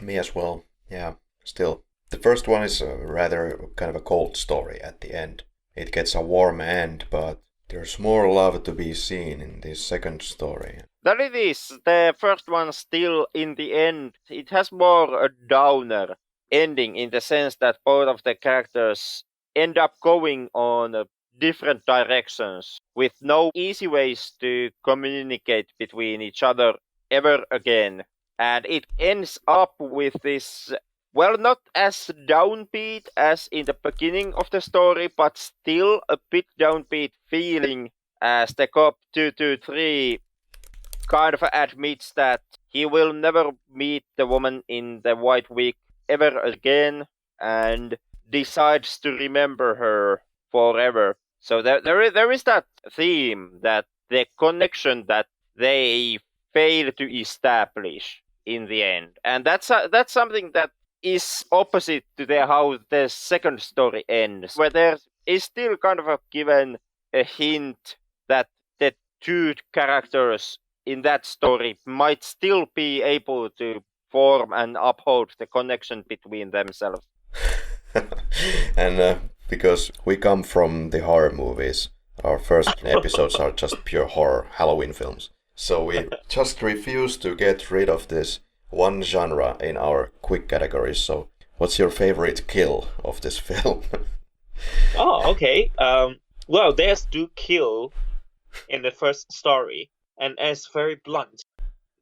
Me as well, yeah, still. The first one is a rather kind of a cold story at the end. It gets a warm end, but there's more love to be seen in this second story. That it is. The first one still, in the end, it has more a downer ending in the sense that both of the characters end up going on different directions with no easy ways to communicate between each other ever again. And it ends up with this, well, not as downbeat as in the beginning of the story, but still a bit downbeat feeling as the cop 223 kind of admits that he will never meet the woman in the white wig ever again and decides to remember her forever. So there is that theme, that the connection that they fail to establish in the end. And that's something that is opposite to how the second story ends, where there is still kind of given a hint that the two characters in that story might still be able to form and uphold the connection between themselves. And because we come from the horror movies, our first episodes are just pure horror Halloween films. So we just refuse to get rid of this one genre in our quick categories. So what's your favorite kill of this film? Oh, okay. Well, there's two kill in the first story, and it's very blunt.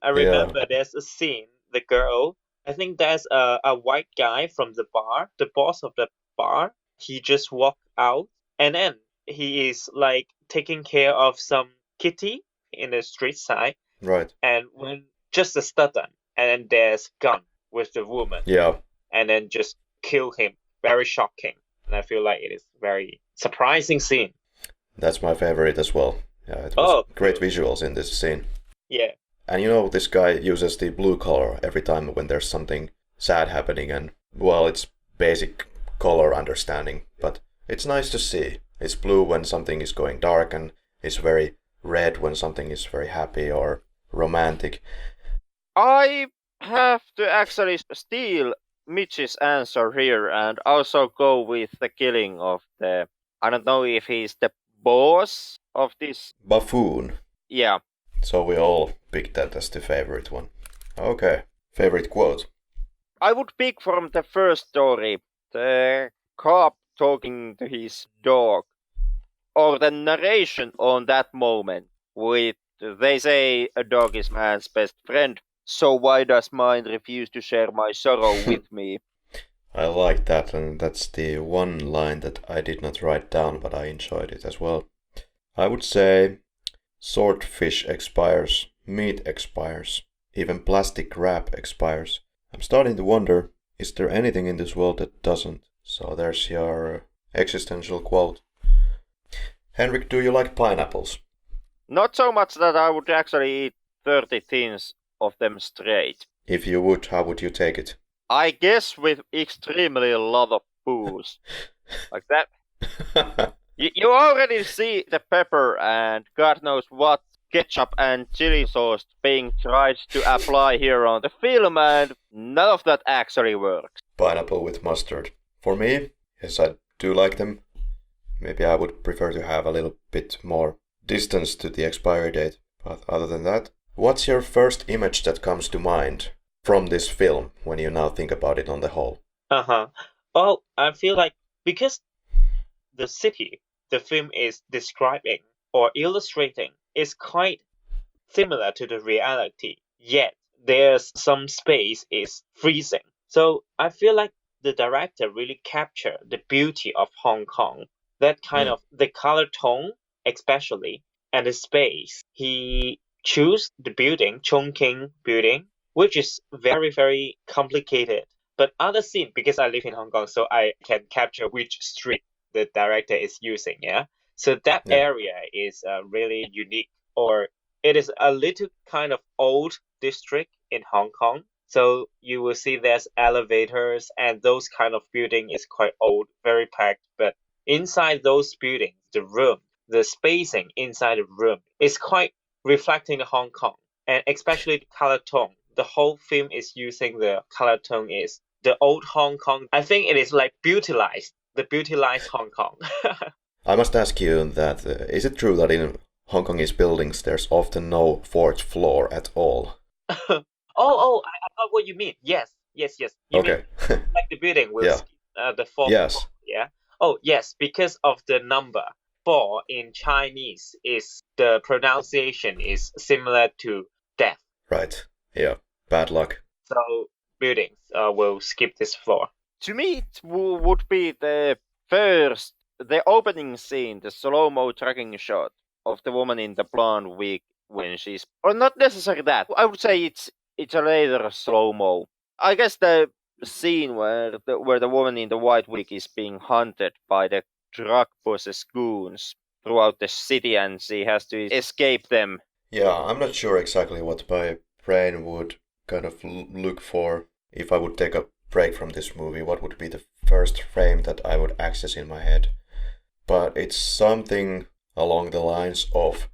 I remember there's a scene, the girl, I think there's a white guy from the bar, the boss of the bar. He just walked out, and then he is like taking care of some kitty in the street side. Right. And when just a stutter, and then there's gun with the woman. Yeah. And then just kill him. Very shocking. And I feel like it is very surprising scene. That's my favorite as well. Yeah, it was great visuals in this scene. Yeah. And you know, this guy uses the blue color every time when there's something sad happening, and well, it's basic color understanding, but it's nice to see. It's blue when something is going dark, and it's very red when something is very happy or romantic. I have to actually steal Mitch's answer here and also go with the killing of the, I don't know if he's the boss of this buffoon. Yeah. So we all picked that as the favorite one. Okay. Favorite quote? I would pick from the first story, the cop talking to his dog, or the narration on that moment with, they say a dog is man's best friend, so why does mine refuse to share my sorrow with me? I like that, and that's the one line that I did not write down, but I enjoyed it as well. I would say swordfish expires, meat expires, even plastic wrap expires. I'm starting to wonder, is there anything in this world that doesn't? So there's your existential quote. Henrik, do you like pineapples? Not so much that I would actually eat 30 tins of them straight. If you would, how would you take it? I guess with extremely a lot of booze. Like that. You already see the pepper and God knows what ketchup and chili sauce being tried to apply here on the film, and none of that actually works. Pineapple with mustard. For me, yes, I do like them. Maybe I would prefer to have a little bit more distance to the expiry date. But other than that, what's your first image that comes to mind from this film when you now think about it on the whole? Well, I feel like because the city the film is describing or illustrating is quite similar to the reality, yet there's some space is freezing. So I feel like the director really captured the beauty of Hong Kong, that kind of the color tone especially, and the space. He chose the building, Chungking building, which is very, very complicated. But other scene, because I live in Hong Kong, so I can capture which street the director is using, yeah? So that area is really unique. or it is a little kind of old district in Hong Kong. So you will see there's elevators and those kind of building is quite old, very packed. But inside those buildings, the spacing inside the room is quite reflecting Hong Kong, and especially the color tone. The whole film is using the color tone is the old Hong Kong. I think it is like the beautilized Hong Kong. I must ask you that, is it true that in Hong Kongese buildings there's often no fourth floor at all? I got what you mean. Yes. You okay. mean like the building will yeah. The fourth yes. floor, yeah? Oh, yes, because of the number. 4 in Chinese is the pronunciation is similar to death. Right. Yeah. Bad luck. So buildings will skip this floor. To me, it would be the opening scene, the slow-mo tracking shot of the woman in the blonde wig when she's, or not necessarily that. I would say it's a rather slow-mo. I guess the scene where the woman in the white wig is being hunted by the drug bosses goons throughout the city and she has to escape them. Yeah, I'm not sure exactly what my brain would kind of look for if I would take a break from this movie. What would be the first frame that I would access in my head? But it's something along the lines of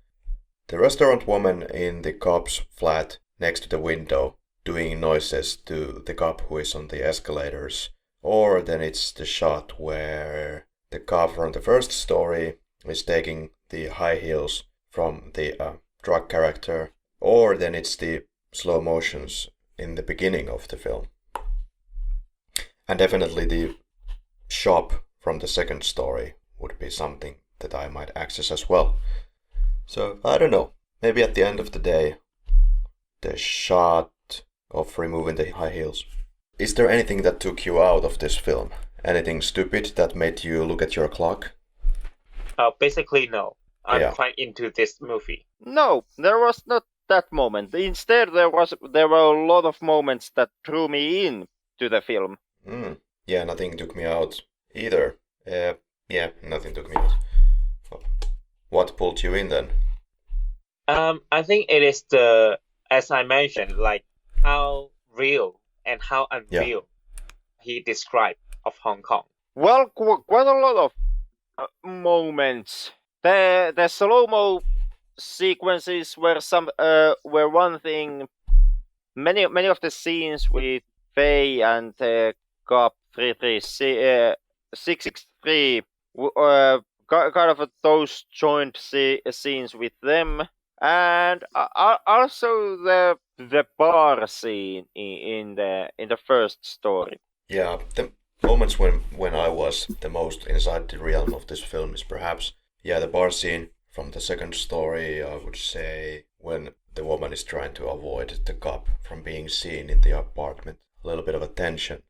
the restaurant woman in the cop's flat next to the window doing noises to the cop who is on the escalators. Or then it's the shot where the cop from the first story is taking the high heels from the drug character. Or then it's the slow motions in the beginning of the film. And definitely the shop from the second story would be something that I might access as well. So, I don't know. Maybe at the end of the day, the shot of removing the high heels. Is there anything that took you out of this film? Anything stupid that made you look at your clock? Basically, no. I'm quite into this movie. No, there was not that moment. Instead, there were a lot of moments that drew me in to the film. Yeah, nothing took me out either. Nothing took me out. What pulled you in then? I think it is as I mentioned, like how real and how unreal he described of Hong Kong. Well, quite a lot of moments. The slow-mo sequences were one thing. Many of the scenes with Faye and Cop 663 kind of those joint scenes with them, and also the bar scene in the first story. Yeah, the moments when I was the most inside the realm of this film is perhaps the bar scene from the second story. I would say when the woman is trying to avoid the cop from being seen in the apartment. A little bit of a tension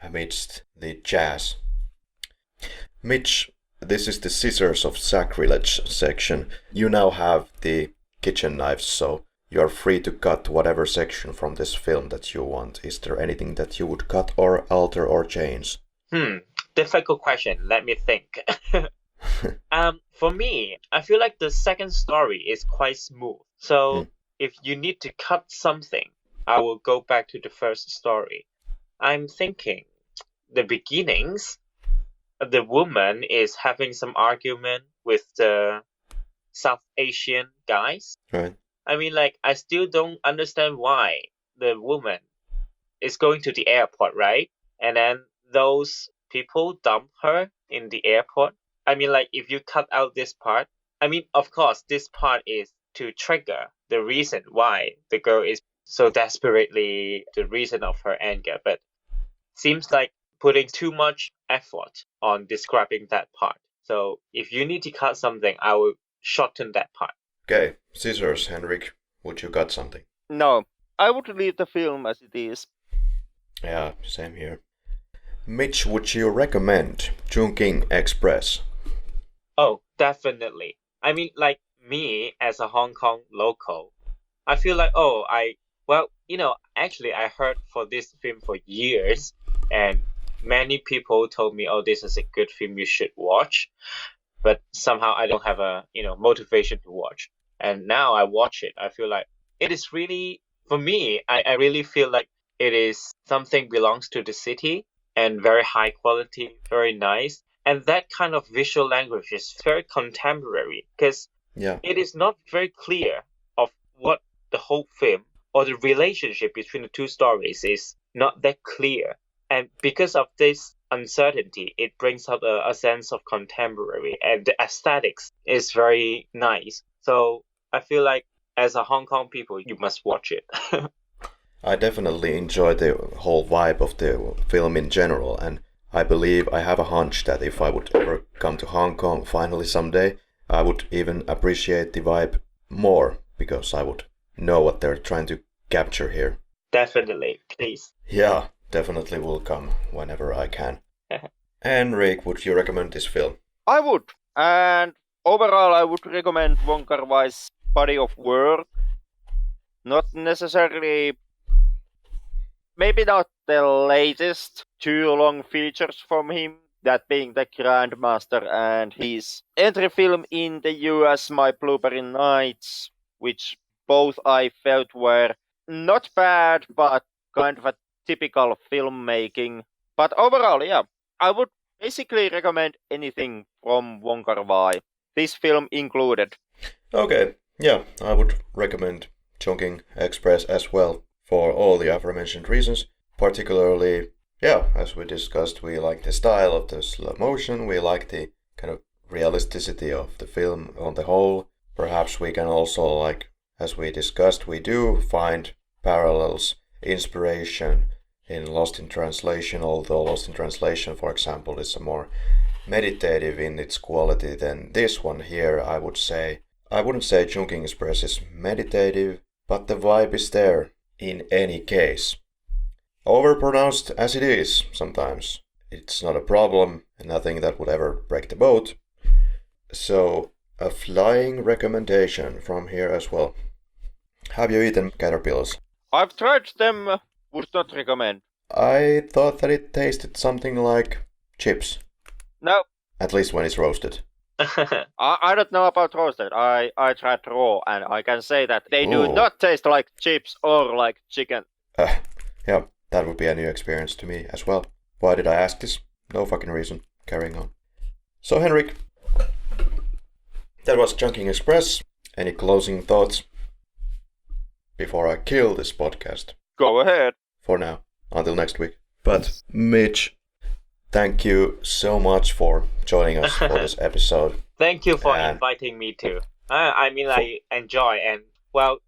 amidst the jazz. Mitch, this is the scissors of sacrilege section. You now have the kitchen knives, so you're free to cut whatever section from this film that you want. Is there anything that you would cut or alter or change? Difficult question. Let me think. For me, I feel like the second story is quite smooth. So if you need to cut something, I will go back to the first story. I'm thinking the beginnings, the woman is having some argument with the South Asian guys. Right. I mean, like, I still don't understand why the woman is going to the airport, right? And then those people dump her in the airport. I mean, like, if you cut out this part, I mean, of course, this part is to trigger the reason why the girl is so desperately the reason of her anger, but seems like putting too much effort on describing that part. So if you need to cut something, I will shorten that part. Okay, scissors, Henrik. Would you cut something? No, I would leave the film as it is. Yeah, same here. Mitch, would you recommend Chungking Express? Oh, definitely. I mean, like me as a Hong Kong local, I feel like, actually I heard for this film for years, and many people told me, oh, this is a good film, you should watch. But somehow I don't have a, motivation to watch. And now I watch it, I feel like it is really, for me, I really feel like it is something belongs to the city and very high quality, very nice. And that kind of visual language is very contemporary because it is not very clear of what the whole film or the relationship between the two stories is not that clear. And because of this uncertainty, it brings up a sense of contemporary, and the aesthetics is very nice. So I feel like as a Hong Kong people, you must watch it. I definitely enjoy the whole vibe of the film in general, and I believe I have a hunch that if I would ever come to Hong Kong finally someday, I would even appreciate the vibe more, because I would know what they're trying to capture here. Definitely, please. Yeah, definitely will come whenever I can. Henrik, would you recommend this film? I would, and overall I would recommend Wong Kar-Wai's body of work. Not necessarily, maybe not the latest two long features from him, that being The Grandmaster and his entry film in the US, My Blueberry Nights, which both I felt were not bad, but kind of a typical filmmaking. But overall, yeah, I would basically recommend anything from Wong Kar-Wai, this film included. Okay, yeah, I would recommend Chungking Express as well, for all the aforementioned reasons. Particularly, yeah, as we discussed, we like the style of the slow motion, we like the kind of realisticity of the film on the whole. Perhaps we can also, like, as we discussed, we do find parallels, inspiration in Lost in Translation, although Lost in Translation, for example, is a more meditative in its quality than this one here. I wouldn't say Chungking Express is meditative, but the vibe is there in any case. Overpronounced as it is sometimes, it's not a problem, nothing that would ever break the boat. So, a flying recommendation from here as well. Have you eaten caterpillars? I've tried them, would not recommend. I thought that it tasted something like chips. No. At least when it's roasted. I don't know about roasted. I tried raw, and I can say that they do not taste like chips or like chicken. Yeah, that would be a new experience to me as well. Why did I ask this? No fucking reason. Carrying on. So, Henrik, that was Chungking Express. Any closing thoughts before I kill this podcast? Go ahead. For now, until next week. But, Mitch, thank you so much for joining us for this episode. Thank you for inviting me too. I enjoy, and well,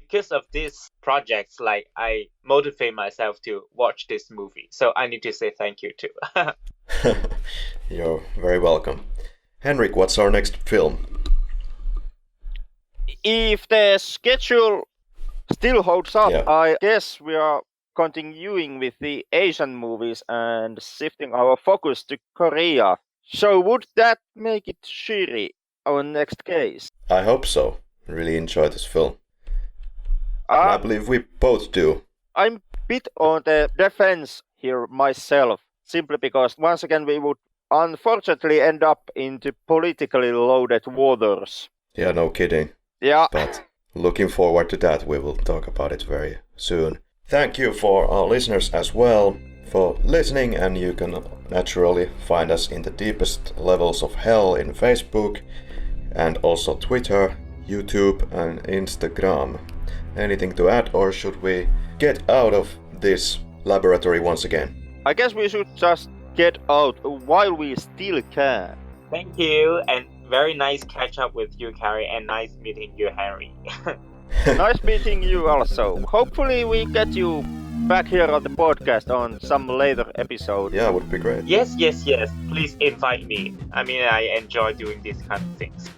because of these projects, like, I motivate myself to watch this movie. So I need to say thank you too. You're very welcome. Henrik, what's our next film? If the schedule still holds up, yeah. I guess we are continuing with the Asian movies and shifting our focus to Korea. So would that make it Shiri our next case? I hope so. I really enjoy this film. I believe we both do. I'm a bit on the defense here myself, simply because once again we would unfortunately end up into politically loaded waters. Yeah, no kidding. Yeah. But looking forward to that. We will talk about it very soon. Thank you for our listeners as well for listening, and you can naturally find us in the deepest levels of hell in Facebook and also Twitter, YouTube and Instagram. Anything to add, or should we get out of this laboratory once again? I guess we should just get out while we still can. Thank you, and very nice catch up with you, Karri, and nice meeting you, Henry. Nice meeting you also. Hopefully we get you back here on the podcast on some later episode. Yeah, would be great. Yes. Please invite me. I mean, I enjoy doing these kind of things.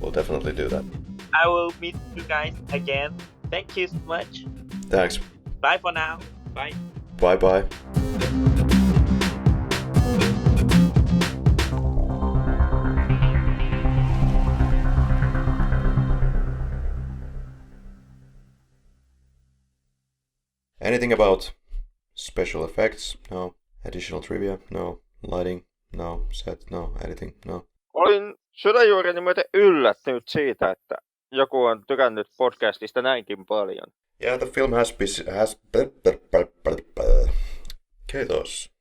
We'll definitely do that. I will meet you guys again. Thank you so much. Thanks. Bye for now. Bye. Bye. Anything about special effects? No. Additional trivia? No. Lighting? No. Set? No. Editing? No. Olin sydänjuureni myöten yllättynyt siitä, että joku on tykännyt podcastista näinkin paljon. Yeah, the film has... Kiitos.